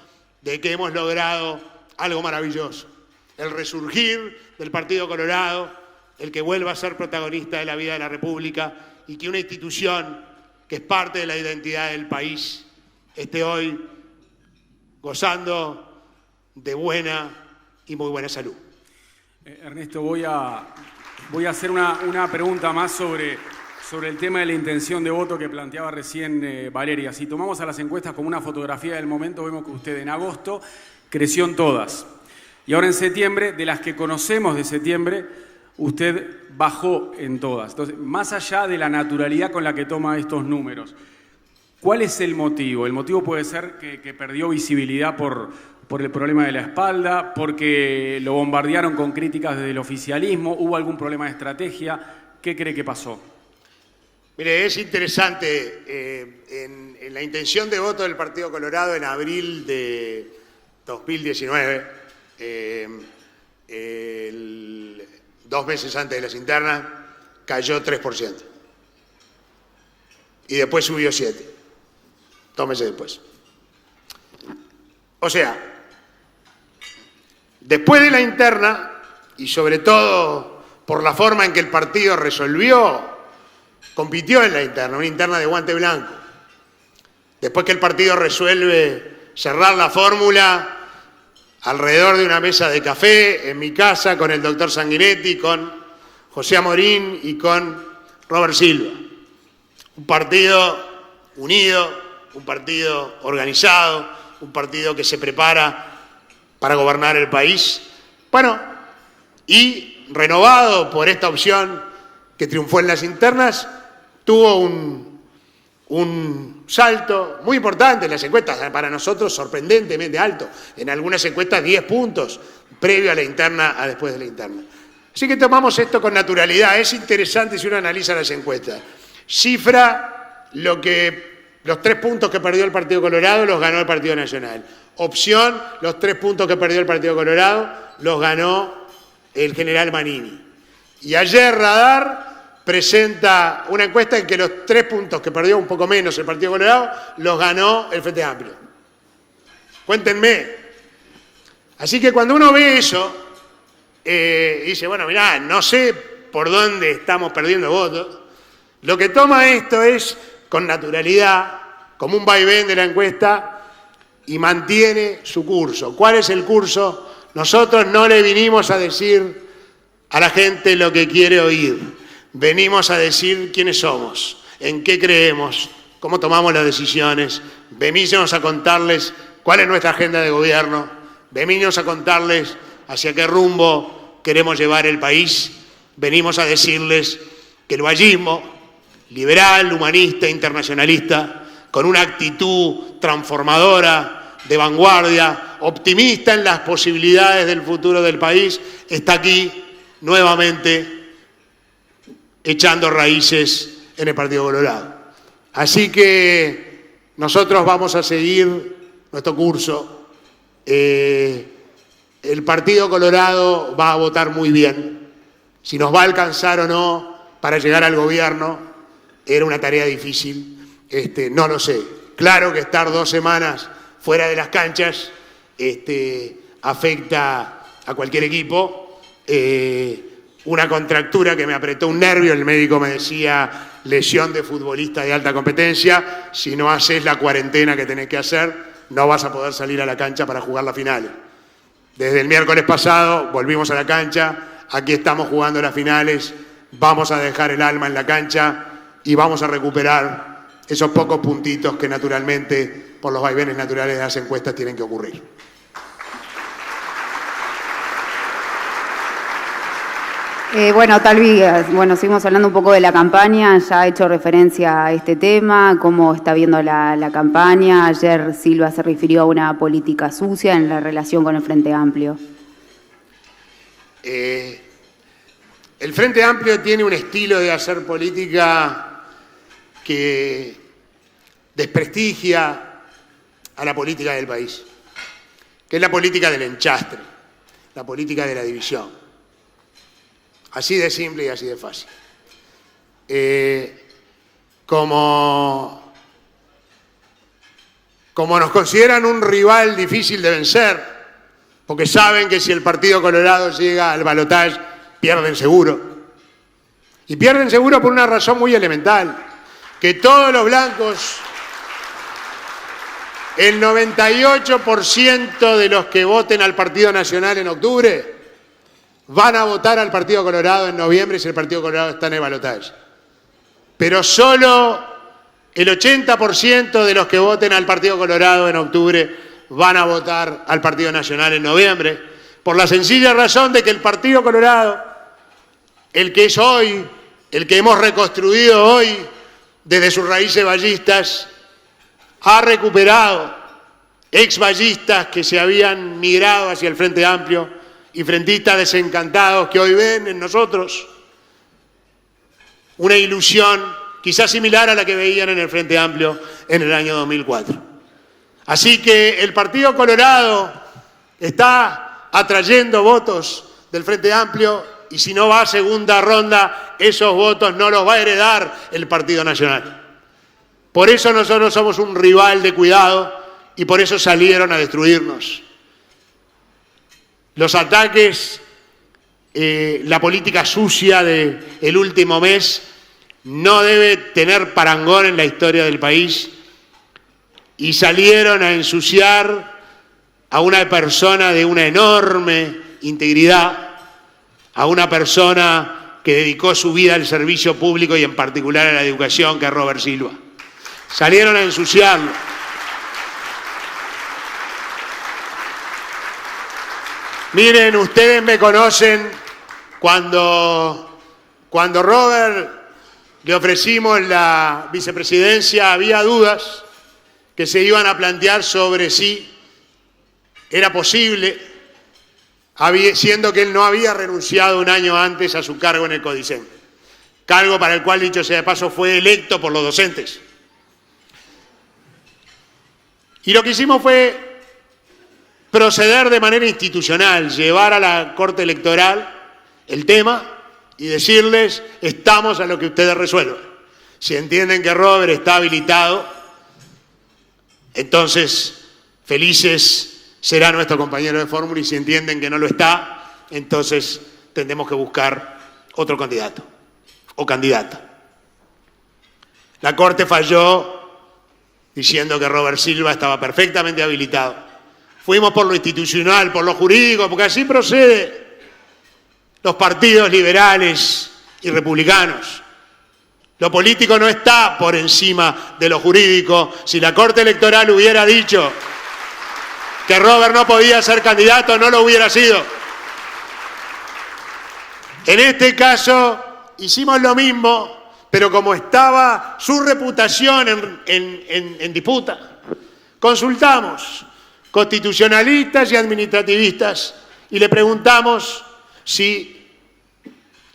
de que hemos logrado algo maravilloso. El resurgir del Partido Colorado, el que vuelva a ser protagonista de la vida de la República y que una institución que es parte de la identidad del país esté hoy gozando de buena y muy buena salud. Ernesto, voy a hacer una pregunta más sobre el tema de la intención de voto que planteaba recién Valeria. Si tomamos a las encuestas como una fotografía del momento, vemos que usted en agosto creció en todas. Y ahora en septiembre, de las que conocemos de septiembre, usted bajó en todas. Entonces, más allá de la naturalidad con la que toma estos números, ¿cuál es el motivo? El motivo puede ser que perdió visibilidad por el problema de la espalda, porque lo bombardearon con críticas desde el oficialismo, ¿hubo algún problema de estrategia? ¿Qué cree que pasó? Mire, es interesante, en la intención de voto del Partido Colorado en abril de 2019, 2 meses antes de las internas, cayó 3%. Y después subió 7%, 2 meses después. O sea, después de la interna, y sobre todo por la forma en que el partido resolvió, compitió en la interna, una interna de guante blanco. Después que el partido resuelve cerrar la fórmula alrededor de una mesa de café en mi casa con el doctor Sanguinetti, con José Amorín y con Robert Silva. Un partido unido, un partido organizado, un partido que se prepara para gobernar el país. Bueno, y renovado por esta opción que triunfó en las internas, tuvo un salto muy importante en las encuestas, para nosotros sorprendentemente alto, en algunas encuestas 10 puntos, previo a la interna, a después de la interna. Así que tomamos esto con naturalidad. Es interesante si uno analiza las encuestas. Cifra los 3 puntos que perdió el Partido Colorado los ganó el Partido Nacional. Opción, los 3 puntos que perdió el Partido Colorado los ganó el general Manini. Y ayer Radar presenta una encuesta en que los 3 puntos que perdió un poco menos el Partido Colorado los ganó el Frente Amplio. Cuéntenme. Así que cuando uno ve eso, dice, bueno, mirá, no sé por dónde estamos perdiendo votos. Lo que toma esto es con naturalidad, como un vaivén de la encuesta, y mantiene su curso. ¿Cuál es el curso? Nosotros no le vinimos a decir a la gente lo que quiere oír. Venimos a decir quiénes somos, en qué creemos, cómo tomamos las decisiones. Venimos a contarles cuál es nuestra agenda de gobierno. Venimos a contarles hacia qué rumbo queremos llevar el país. Venimos a decirles que el vallismo liberal, humanista, internacionalista, con una actitud transformadora, de vanguardia, optimista en las posibilidades del futuro del país, está aquí nuevamente echando raíces en el Partido Colorado. Así que nosotros vamos a seguir nuestro curso. El Partido Colorado va a votar muy bien. si nos va a alcanzar o no para llegar al gobierno, era una tarea difícil, no lo sé. Claro que estar 2 semanas fuera de las canchas afecta a cualquier equipo. Una contractura que me apretó un nervio, el médico me decía lesión de futbolista de alta competencia, si no haces la cuarentena que tenés que hacer, no vas a poder salir a la cancha para jugar la final. Desde el miércoles pasado volvimos a la cancha, aquí estamos jugando las finales, vamos a dejar el alma en la cancha y vamos a recuperar esos pocos puntitos que naturalmente, por los vaivenes naturales de las encuestas, tienen que ocurrir. Bueno, Talvi, seguimos hablando un poco de la campaña, ya ha hecho referencia a este tema, cómo está viendo la campaña. Ayer Silva se refirió a una política sucia en la relación con el Frente Amplio. El Frente Amplio tiene un estilo de hacer política que desprestigia a la política del país, que es la política del enchastre, la política de la división. Así de simple y así de fácil. Como nos consideran un rival difícil de vencer, porque saben que si el Partido Colorado llega al balotaje, pierden seguro. Y pierden seguro por una razón muy elemental, que todos los blancos, el 98% de los que voten al Partido Nacional en octubre, van a votar al Partido Colorado en noviembre si el Partido Colorado está en el balotaje. Pero solo el 80% de los que voten al Partido Colorado en octubre van a votar al Partido Nacional en noviembre, por la sencilla razón de que el Partido Colorado, el que es hoy, el que hemos reconstruido hoy desde sus raíces vallistas, ha recuperado exvallistas que se habían migrado hacia el Frente Amplio y frentistas desencantados que hoy ven en nosotros una ilusión quizás similar a la que veían en el Frente Amplio en el año 2004. Así que el Partido Colorado está atrayendo votos del Frente Amplio y si no va a segunda ronda, esos votos no los va a heredar el Partido Nacional. Por eso nosotros somos un rival de cuidado y por eso salieron a destruirnos. Los ataques, la política sucia del último mes no debe tener parangón en la historia del país y salieron a ensuciar a una persona de una enorme integridad, a una persona que dedicó su vida al servicio público y en particular a la educación, que es Robert Silva. Salieron a ensuciarlo. Miren, ustedes me conocen, cuando Robert le ofrecimos la vicepresidencia, había dudas que se iban a plantear sobre si era posible, siendo que él no había renunciado un año antes a su cargo en el Codicen, cargo para el cual, dicho sea de paso, fue electo por los docentes. Y lo que hicimos fue proceder de manera institucional, llevar a la Corte Electoral el tema y decirles, estamos a lo que ustedes resuelvan. Si entienden que Robert está habilitado, entonces felices será nuestro compañero de fórmula, y si entienden que no lo está, entonces tendremos que buscar otro candidato o candidata. La Corte falló diciendo que Robert Silva estaba perfectamente habilitado. Fuimos por lo institucional, por lo jurídico, porque así procede los partidos liberales y republicanos. Lo político no está por encima de lo jurídico. Si la Corte Electoral hubiera dicho que Robert no podía ser candidato, no lo hubiera sido. En este caso hicimos lo mismo, pero como estaba su reputación en disputa, consultamos constitucionalistas y administrativistas y le preguntamos si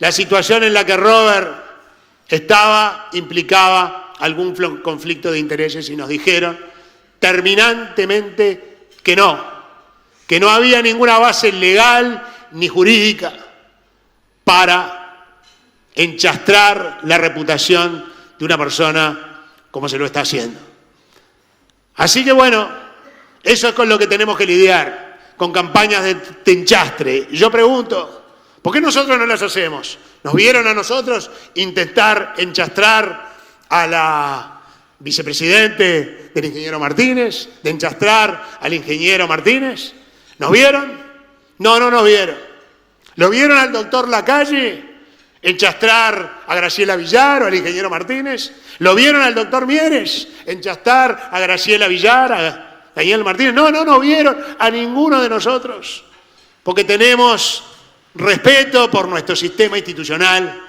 la situación en la que Robert estaba implicaba algún conflicto de intereses y nos dijeron terminantemente que no había ninguna base legal ni jurídica para enchastrar la reputación de una persona como se lo está haciendo. Así que bueno, eso es con lo que tenemos que lidiar, con campañas de enchastre. Y yo pregunto, ¿por qué nosotros no las hacemos? ¿Nos vieron a nosotros intentar enchastrar a la vicepresidente del ingeniero Martínez, de enchastrar al ingeniero Martínez? ¿Nos vieron? No, no nos vieron. ¿Lo vieron al doctor Lacalle enchastrar a Graciela Villar o al ingeniero Martínez? ¿Lo vieron al doctor Mieres enchastrar a Graciela Villar, a Daniel Martínez? No, no nos vieron a ninguno de nosotros, porque tenemos respeto por nuestro sistema institucional,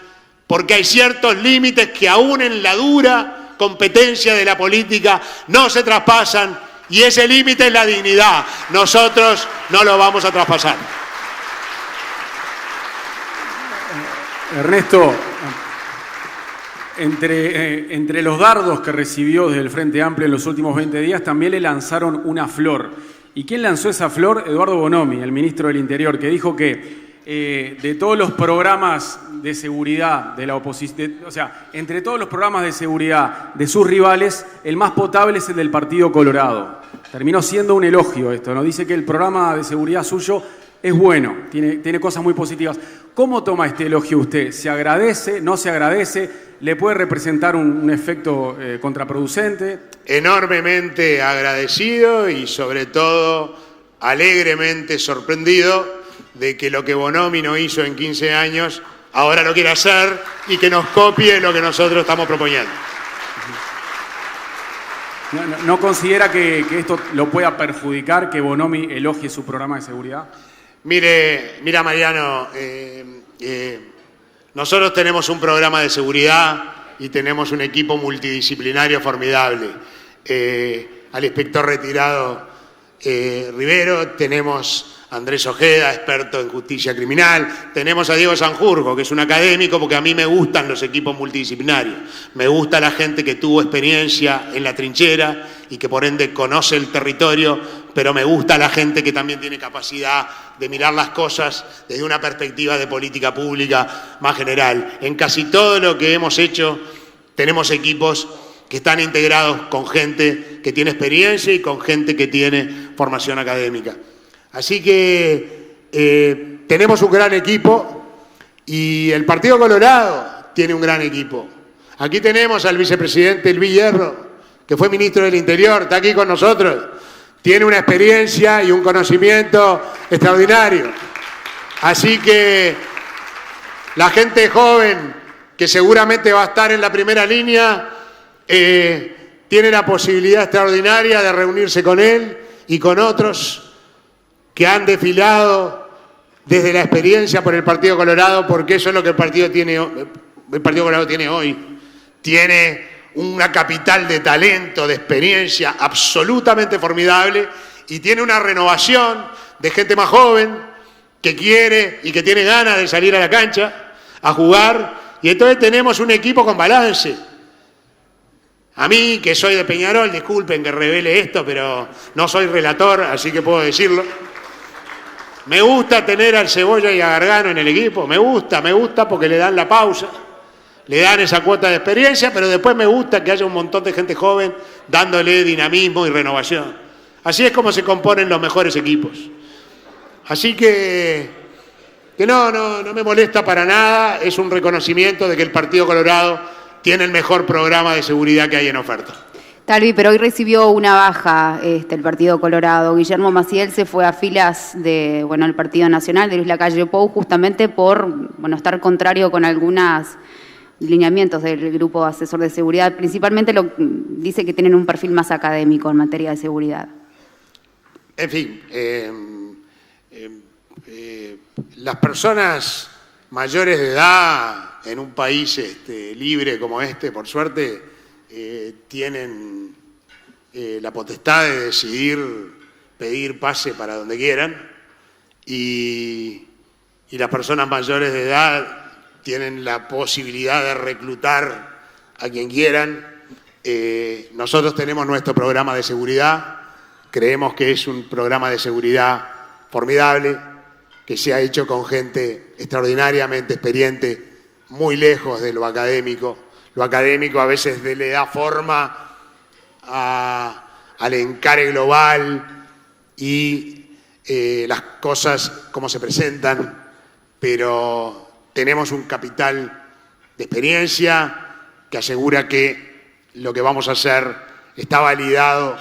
porque hay ciertos límites que aún en la dura competencia de la política no se traspasan, y ese límite es la dignidad. Nosotros no lo vamos a traspasar. Ernesto, entre los dardos que recibió desde el Frente Amplio en los últimos 20 días, también le lanzaron una flor. ¿Y quién lanzó esa flor? Eduardo Bonomi, el ministro del Interior, que dijo que de todos los programas de seguridad de la oposición, o sea, entre todos los programas de seguridad de sus rivales, el más potable es el del Partido Colorado. Terminó siendo un elogio esto, ¿no? Dice que el programa de seguridad suyo es bueno, tiene cosas muy positivas. ¿Cómo toma este elogio usted? ¿Se agradece? ¿No se agradece? ¿Le puede representar un efecto contraproducente? Enormemente agradecido y sobre todo alegremente sorprendido de que lo que Bonomi no hizo en 15 años, ahora lo quiere hacer y que nos copie lo que nosotros estamos proponiendo. ¿No considera que esto lo pueda perjudicar, que Bonomi elogie su programa de seguridad? Mira Mariano, nosotros tenemos un programa de seguridad y tenemos un equipo multidisciplinario formidable. Al inspector retirado Rivero, tenemos a Andrés Ojeda, experto en justicia criminal, tenemos a Diego Sanjurjo, que es un académico, porque a mí me gustan los equipos multidisciplinarios, me gusta la gente que tuvo experiencia en la trinchera y que por ende conoce el territorio, pero me gusta la gente que también tiene capacidad de mirar las cosas desde una perspectiva de política pública más general. En casi todo lo que hemos hecho tenemos equipos que están integrados con gente que tiene experiencia y con gente que tiene formación académica. Así que tenemos un gran equipo y el Partido Colorado tiene un gran equipo. Aquí tenemos al vicepresidente Elví Hierro, que fue ministro del Interior, está aquí con nosotros. Tiene una experiencia y un conocimiento extraordinario. Así que la gente joven que seguramente va a estar en la primera línea tiene la posibilidad extraordinaria de reunirse con él y con otros que han desfilado desde la experiencia por el Partido Colorado, porque eso es lo que el Partido Colorado tiene hoy. Tiene una capital de talento, de experiencia absolutamente formidable y tiene una renovación de gente más joven que quiere y que tiene ganas de salir a la cancha a jugar, y entonces tenemos un equipo con balance. A mí, que soy de Peñarol, disculpen que revele esto, pero no soy relator, así que puedo decirlo. Me gusta tener al Cebolla y a Gargano en el equipo, me gusta porque le dan la pausa, le dan esa cuota de experiencia, pero después me gusta que haya un montón de gente joven dándole dinamismo y renovación. Así es como se componen los mejores equipos. Así que no me molesta para nada, es un reconocimiento de que el Partido Colorado tiene el mejor programa de seguridad que hay en oferta. Talvi, pero hoy recibió una baja el Partido Colorado. Guillermo Maciel se fue a filas de, el Partido Nacional de Luis Lacalle Pou, justamente por estar contrario con algunos lineamientos del Grupo Asesor de Seguridad. Principalmente dice que tienen un perfil más académico en materia de seguridad. En fin, las personas mayores de edad en un país libre como este, por suerte, tienen la potestad de decidir pedir pase para donde quieran, y las personas mayores de edad tienen la posibilidad de reclutar a quien quieran. Nosotros tenemos nuestro programa de seguridad, creemos que es un programa de seguridad formidable, que se ha hecho con gente extraordinariamente experiente, muy lejos de lo académico. Lo académico a veces le da forma al encare global y las cosas como se presentan, pero tenemos un capital de experiencia que asegura que lo que vamos a hacer está validado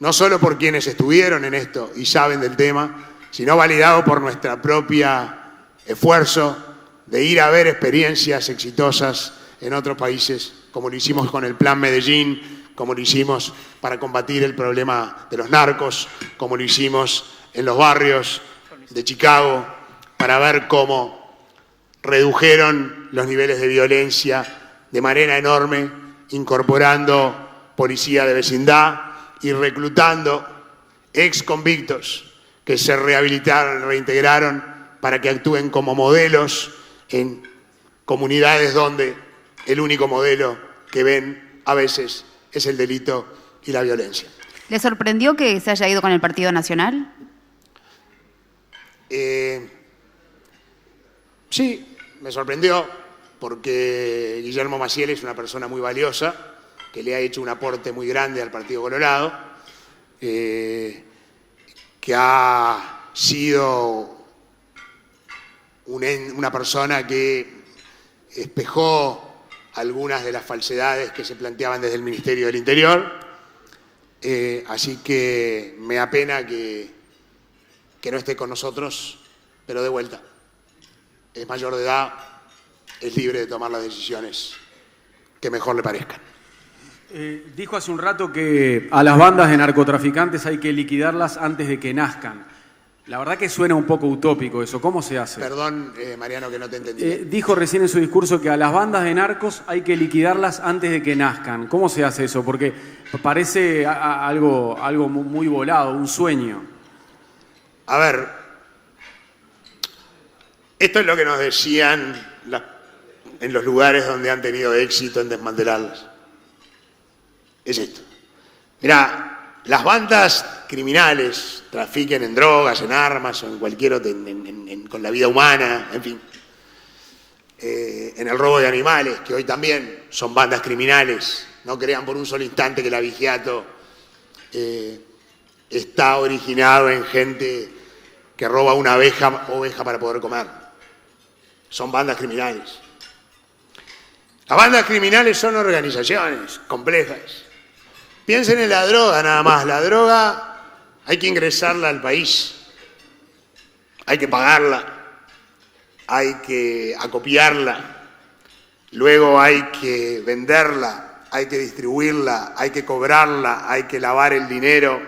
no solo por quienes estuvieron en esto y saben del tema, sino validado por nuestra propia esfuerzo de ir a ver experiencias exitosas en otros países, como lo hicimos con el Plan Medellín, como lo hicimos para combatir el problema de los narcos, como lo hicimos en los barrios de Chicago, para ver cómo redujeron los niveles de violencia de manera enorme, incorporando policía de vecindad y reclutando ex convictos que se rehabilitaron, reintegraron para que actúen como modelos en comunidades donde el único modelo que ven a veces es el delito y la violencia. ¿Le sorprendió que se haya ido con el Partido Nacional? Sí, me sorprendió porque Guillermo Maciel es una persona muy valiosa, que le ha hecho un aporte muy grande al Partido Colorado, que ha sido una persona que espejó algunas de las falsedades que se planteaban desde el Ministerio del Interior, así que me apena que no esté con nosotros, pero de vuelta. Es mayor de edad, es libre de tomar las decisiones que mejor le parezcan. Dijo hace un rato que a las bandas de narcotraficantes hay que liquidarlas antes de que nazcan. La verdad que suena un poco utópico eso. ¿Cómo se hace? Perdón, Mariano, que no te entendí. Dijo recién en su discurso que a las bandas de narcos hay que liquidarlas antes de que nazcan. ¿Cómo se hace eso? Porque parece algo muy volado, un sueño. A ver, esto es lo que nos decían en los lugares donde han tenido éxito en desmantelarlas. Es esto. Mirá, las bandas criminales trafiquen en drogas, en armas o en cualquier otro, con la vida humana, en fin. En el robo de animales, que hoy también son bandas criminales. No crean por un solo instante que el abigeato está originado en gente que roba una oveja para poder comer. Son bandas criminales. Las bandas criminales son organizaciones complejas. Piensen en la droga nada más. La droga hay que ingresarla al país, hay que pagarla, hay que acopiarla, luego hay que venderla, hay que distribuirla, hay que cobrarla, hay que lavar el dinero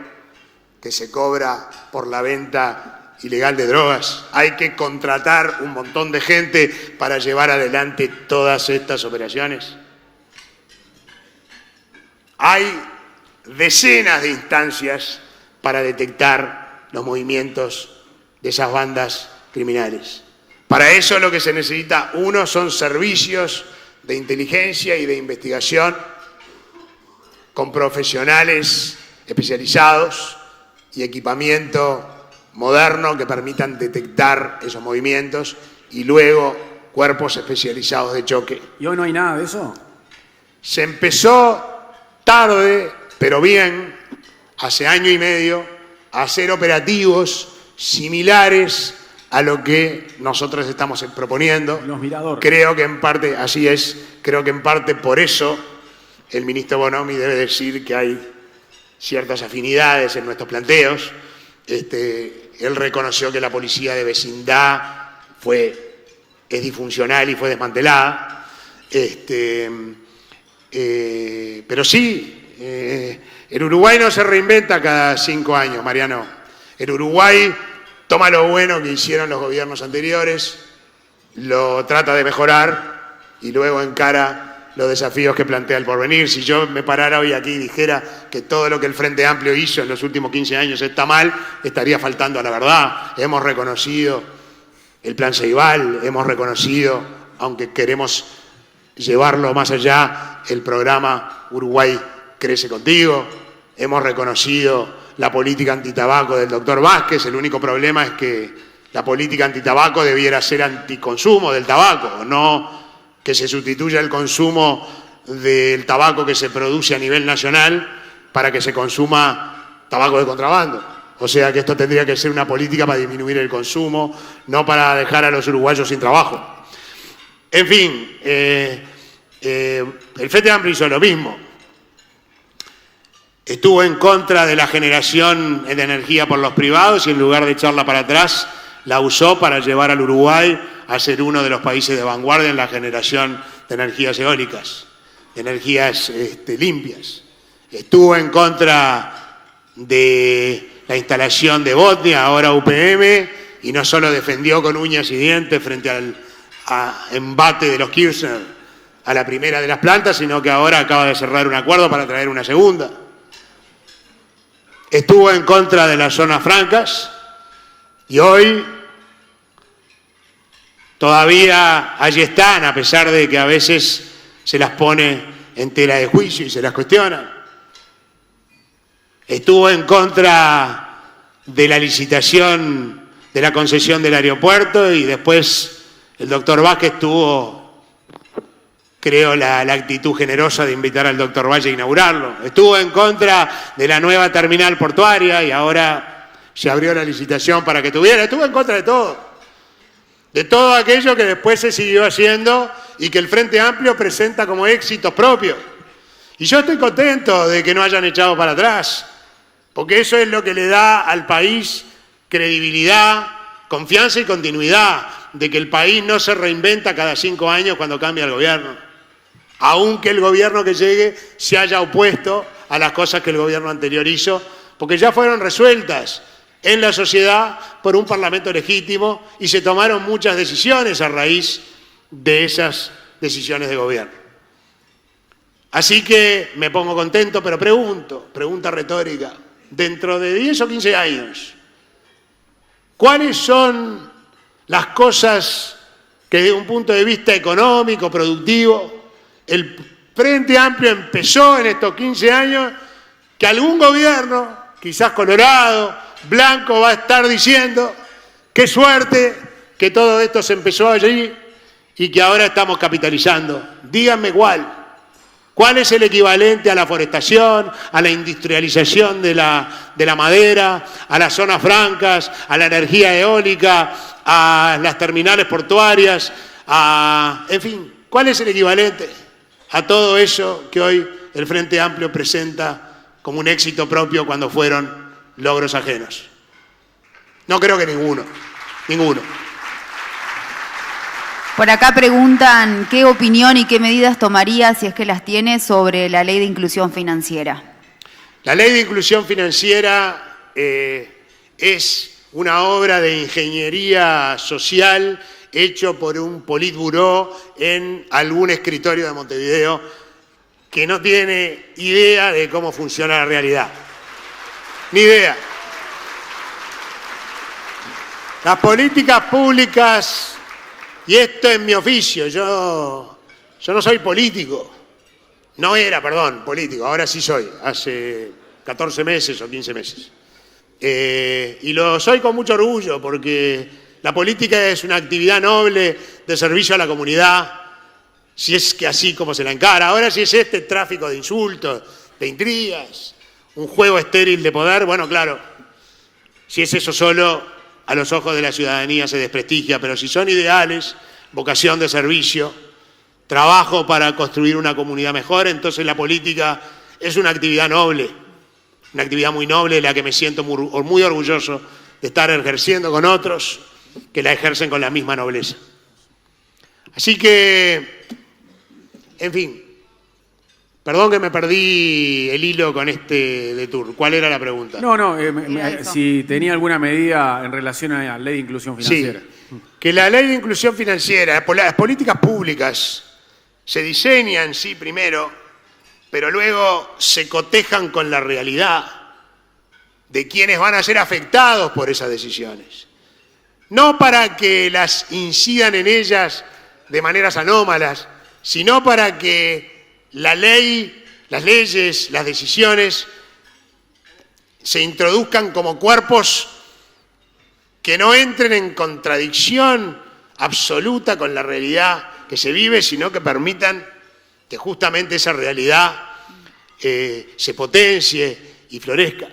que se cobra por la venta ilegal de drogas, hay que contratar un montón de gente para llevar adelante todas estas operaciones. Hay decenas de instancias para detectar los movimientos de esas bandas criminales. Para eso lo que se necesita, uno, son servicios de inteligencia y de investigación con profesionales especializados y equipamiento moderno que permitan detectar esos movimientos y luego cuerpos especializados de choque. ¿Y hoy no hay nada de eso? Se empezó tarde, pero bien, hace año y medio, a hacer operativos similares a lo que nosotros estamos proponiendo. Los miradores. Creo que en parte, así es, creo que en parte por eso el ministro Bonomi debe decir que hay ciertas afinidades en nuestros planteos. Él reconoció que la policía de vecindad es disfuncional y fue desmantelada. Pero sí, el Uruguay no se reinventa cada 5 años, Mariano. El Uruguay toma lo bueno que hicieron los gobiernos anteriores, lo trata de mejorar y luego encara los desafíos que plantea el porvenir. Si yo me parara hoy aquí y dijera que todo lo que el Frente Amplio hizo en los últimos 15 años está mal, estaría faltando a la verdad. Hemos reconocido el Plan Ceibal, hemos reconocido, aunque queremos llevarlo más allá, el programa Uruguay Crece Contigo, hemos reconocido la política antitabaco del doctor Vázquez. El único problema es que la política antitabaco debiera ser anticonsumo del tabaco, no que se sustituya el consumo del tabaco que se produce a nivel nacional para que se consuma tabaco de contrabando. O sea que esto tendría que ser una política para disminuir el consumo, no para dejar a los uruguayos sin trabajo. En fin, el Frente Amplio hizo lo mismo. Estuvo en contra de la generación de energía por los privados y en lugar de echarla para atrás, la usó para llevar al Uruguay a ser uno de los países de vanguardia en la generación de energías eólicas, de energías limpias. Estuvo en contra de la instalación de Botnia, ahora UPM, y no solo defendió con uñas y dientes frente al embate de los Kirchner a la primera de las plantas, sino que ahora acaba de cerrar un acuerdo para traer una segunda. Estuvo en contra de las zonas francas y hoy todavía allí están, a pesar de que a veces se las pone en tela de juicio y se las cuestiona. Estuvo en contra de la licitación de la concesión del aeropuerto y después el doctor Vázquez tuvo, creo, la actitud generosa de invitar al doctor Valle a inaugurarlo. Estuvo en contra de la nueva terminal portuaria y ahora se abrió la licitación para que tuviera. Estuvo en contra de todo aquello que después se siguió haciendo y que el Frente Amplio presenta como éxitos propios. Y yo estoy contento de que no hayan echado para atrás, porque eso es lo que le da al país credibilidad, confianza y continuidad, de que el país no se reinventa cada 5 años cuando cambia el gobierno, aunque el gobierno que llegue se haya opuesto a las cosas que el gobierno anterior hizo, porque ya fueron resueltas en la sociedad por un parlamento legítimo y se tomaron muchas decisiones a raíz de esas decisiones de gobierno. Así que me pongo contento, pero pregunta retórica, dentro de 10 o 15 años, ¿cuáles son las cosas que desde un punto de vista económico, productivo, el Frente Amplio empezó en estos 15 años que algún gobierno, quizás colorado, blanco, va a estar diciendo qué suerte que todo esto se empezó allí y que ahora estamos capitalizando? Díganme cuál es el equivalente a la forestación, a la industrialización de la madera, a las zonas francas, a la energía eólica, a las terminales portuarias, en fin, ¿cuál es el equivalente a todo eso que hoy el Frente Amplio presenta como un éxito propio cuando fueron logros ajenos? No creo que ninguno. Por acá preguntan qué opinión y qué medidas tomaría, si es que las tiene, sobre la ley de inclusión financiera. La ley de inclusión financiera es una obra de ingeniería social hecho por un politburó en algún escritorio de Montevideo que no tiene idea de cómo funciona la realidad. Ni idea. Las políticas públicas, y esto es mi oficio, yo no soy político, no era, político, ahora sí soy, hace 14 meses o 15 meses. Y lo soy con mucho orgullo porque la política es una actividad noble de servicio a la comunidad, si es que así como se la encara. Ahora si es este tráfico de insultos, de intrigas, un juego estéril de poder, bueno, claro, si es eso solo, a los ojos de la ciudadanía se desprestigia, pero si son ideales, vocación de servicio, trabajo para construir una comunidad mejor, entonces la política es una actividad noble, una actividad muy noble, de la que me siento muy orgulloso de estar ejerciendo con otros que la ejercen con la misma nobleza. Así que, en fin, perdón que me perdí el hilo con este de Tour. ¿Cuál era la pregunta? Si tenía alguna medida en relación a la ley de inclusión financiera. Sí, que la ley de inclusión financiera, las políticas públicas se diseñan, sí, primero, pero luego se cotejan con la realidad de quienes van a ser afectados por esas decisiones. No para que las incidan en ellas de maneras anómalas, sino para que la ley, las leyes, las decisiones se introduzcan como cuerpos que no entren en contradicción absoluta con la realidad que se vive, sino que permitan que justamente esa realidad se potencie y florezca.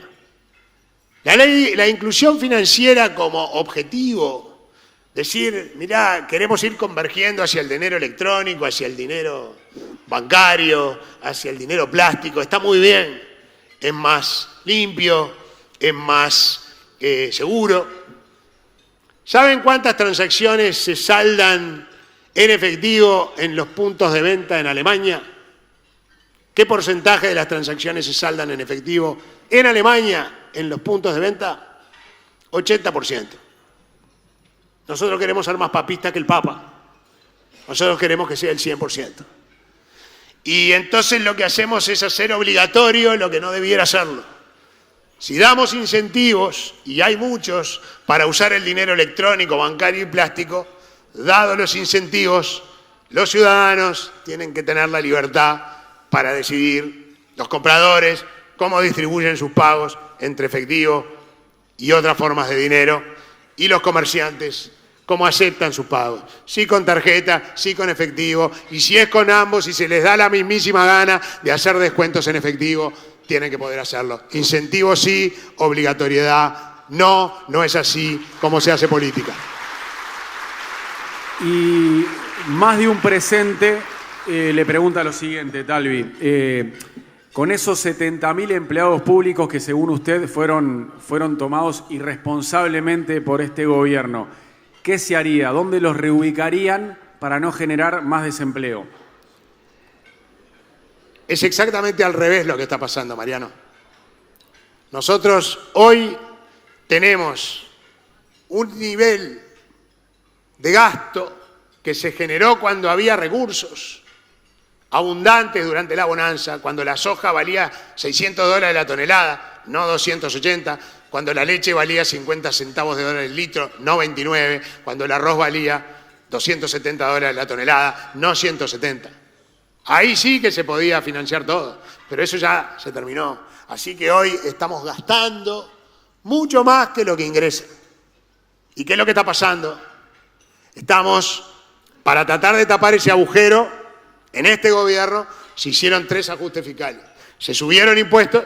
La inclusión financiera como objetivo, decir, mirá, queremos ir convergiendo hacia el dinero electrónico, hacia el dinero bancario, hacia el dinero plástico, está muy bien, es más limpio, es más seguro. ¿Saben cuántas transacciones se saldan en efectivo en los puntos de venta en Alemania? ¿Qué porcentaje de las transacciones se saldan en efectivo en Alemania en los puntos de venta? 80%. Nosotros queremos ser más papistas que el Papa. Nosotros queremos que sea el 100%. Y entonces lo que hacemos es hacer obligatorio lo que no debiera hacerlo. Si damos incentivos, y hay muchos, para usar el dinero electrónico, bancario y plástico, dados los incentivos, los ciudadanos tienen que tener la libertad para decidir, los compradores, cómo distribuyen sus pagos entre efectivo y otras formas de dinero, y los comerciantes, cómo aceptan sus pagos, si con tarjeta, si con efectivo, y si es con ambos, y se les da la mismísima gana de hacer descuentos en efectivo, tienen que poder hacerlo. Incentivo sí, obligatoriedad no, no es así como se hace política. Y más de un presente le pregunta lo siguiente, Talvi. Con esos 70.000 empleados públicos que según usted fueron tomados irresponsablemente por este gobierno, ¿qué se haría? ¿Dónde los reubicarían para no generar más desempleo? Es exactamente al revés lo que está pasando, Mariano. Nosotros hoy tenemos un nivel de gasto que se generó cuando había recursos abundantes durante la bonanza, cuando la soja valía $600 la tonelada, no 280, cuando la leche valía 50 centavos de dólar el litro, no 29, cuando el arroz valía $270 la tonelada, no 170. Ahí sí que se podía financiar todo, pero eso ya se terminó. Así que hoy estamos gastando mucho más que lo que ingresa. ¿Y qué es lo que está pasando? Estamos, para tratar de tapar ese agujero, en este gobierno se hicieron 3 ajustes fiscales. Se subieron impuestos,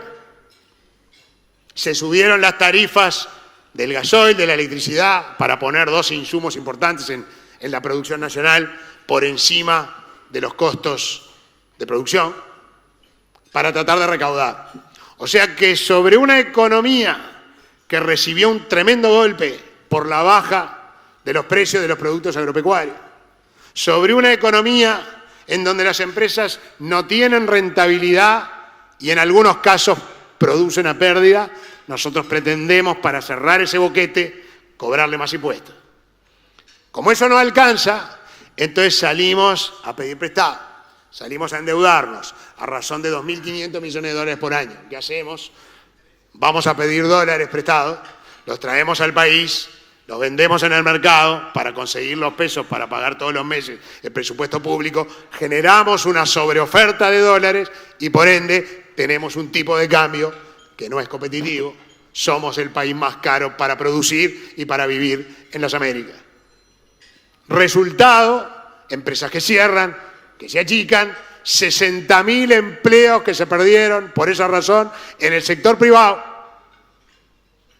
se subieron las tarifas del gasoil, de la electricidad, para poner 2 insumos importantes en la producción nacional por encima de los costos de producción, para tratar de recaudar. O sea que sobre una economía que recibió un tremendo golpe por la baja de los precios de los productos agropecuarios, sobre una economía en donde las empresas no tienen rentabilidad y en algunos casos producen a pérdida, nosotros pretendemos, para cerrar ese boquete, cobrarle más impuestos. Como eso no alcanza, entonces salimos a pedir prestado, salimos a endeudarnos a razón de 2.500 millones de dólares por año. ¿Qué hacemos? Vamos a pedir dólares prestados, los traemos al país, los vendemos en el mercado para conseguir los pesos para pagar todos los meses el presupuesto público, generamos una sobreoferta de dólares y por ende tenemos un tipo de cambio que no es competitivo. Somos el país más caro para producir y para vivir en las Américas. Resultado, empresas que cierran, que se achican, 60.000 empleos que se perdieron por esa razón en el sector privado,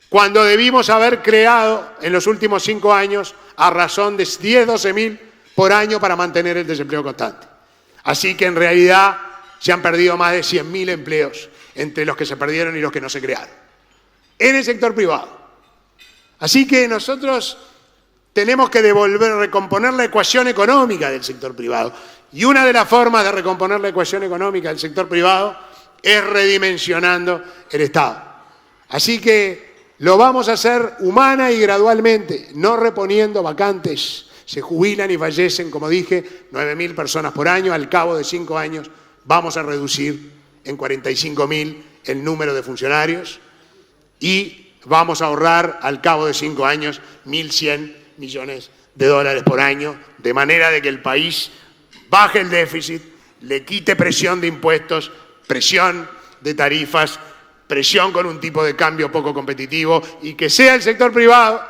cuando debimos haber creado en los últimos 5 años a razón de 10.000-12.000 por año para mantener el desempleo constante. Así que en realidad se han perdido más de 100.000 empleos entre los que se perdieron y los que no se crearon en el sector privado. Así que nosotros tenemos que recomponer la ecuación económica del sector privado. Y una de las formas de recomponer la ecuación económica del sector privado es redimensionando el Estado. Así que lo vamos a hacer humana y gradualmente, no reponiendo vacantes. Se jubilan y fallecen, como dije, 9.000 personas por año. Al cabo de 5 años vamos a reducir en 45.000 el número de funcionarios y vamos a ahorrar al cabo de 5 años 1.100 millones de dólares por año, de manera de que el país baje el déficit, le quite presión de impuestos, presión de tarifas, presión con un tipo de cambio poco competitivo y que sea el sector privado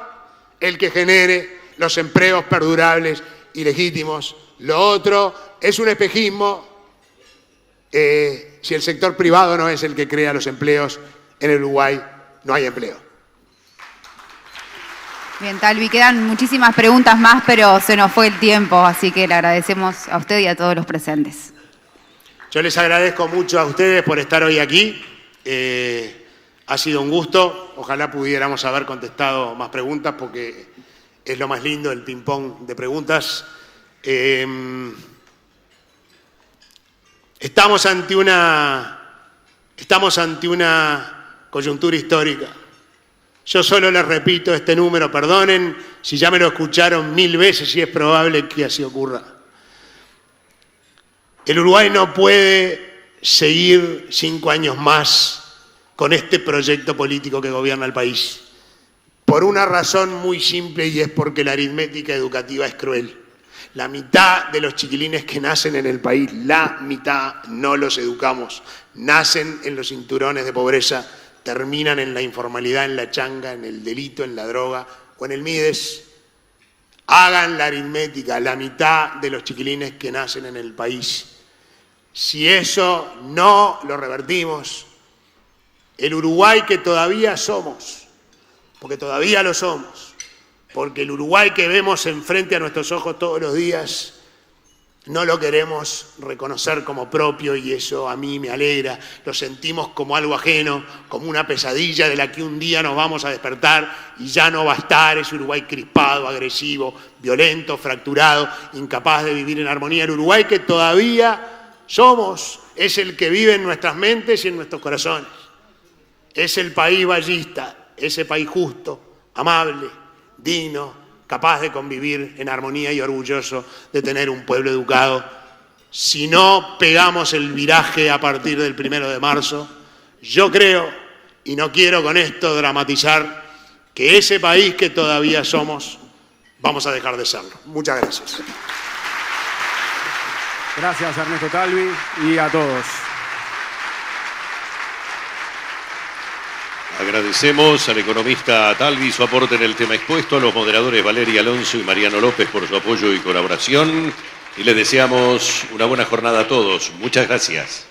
el que genere los empleos perdurables y legítimos Lo otro es un espejismo. Si el sector privado no es el que crea los empleos, en el Uruguay no hay empleo. Bien, Talvi, quedan muchísimas preguntas más, pero se nos fue el tiempo, así que le agradecemos a usted y a todos los presentes. Yo les agradezco mucho a ustedes por estar hoy aquí. Ha sido un gusto. Ojalá pudiéramos haber contestado más preguntas porque es lo más lindo, el ping-pong de preguntas. Estamos ante una coyuntura histórica. Yo solo les repito este número, perdonen si ya me lo escucharon 1000 veces y es probable que así ocurra. El Uruguay no puede seguir 5 años más con este proyecto político que gobierna el país. Por una razón muy simple y es porque la aritmética educativa es cruel. La mitad de los chiquilines que nacen en el país, la mitad no los educamos. Nacen en los cinturones de pobreza, terminan en la informalidad, en la changa, en el delito, en la droga o en el Mides. Hagan la aritmética, la mitad de los chiquilines que nacen en el país. Si eso no lo revertimos, el Uruguay que todavía somos, porque todavía lo somos, porque el Uruguay que vemos enfrente a nuestros ojos todos los días, no lo queremos reconocer como propio y eso a mí me alegra. Lo sentimos como algo ajeno, como una pesadilla de la que un día nos vamos a despertar y ya no va a estar ese Uruguay crispado, agresivo, violento, fracturado, incapaz de vivir en armonía. El Uruguay que todavía somos es el que vive en nuestras mentes y en nuestros corazones. Es el país ballista, ese país justo, amable, digno, capaz de convivir en armonía y orgulloso de tener un pueblo educado. Si no pegamos el viraje a partir del 1 de marzo, yo creo, y no quiero con esto dramatizar, que ese país que todavía somos, vamos a dejar de serlo. Muchas gracias. Gracias, Ernesto Talvi, y a todos. Agradecemos al economista Talvi su aporte en el tema expuesto, a los moderadores Valeria Alonso y Mariano López por su apoyo y colaboración, y les deseamos una buena jornada a todos. Muchas gracias.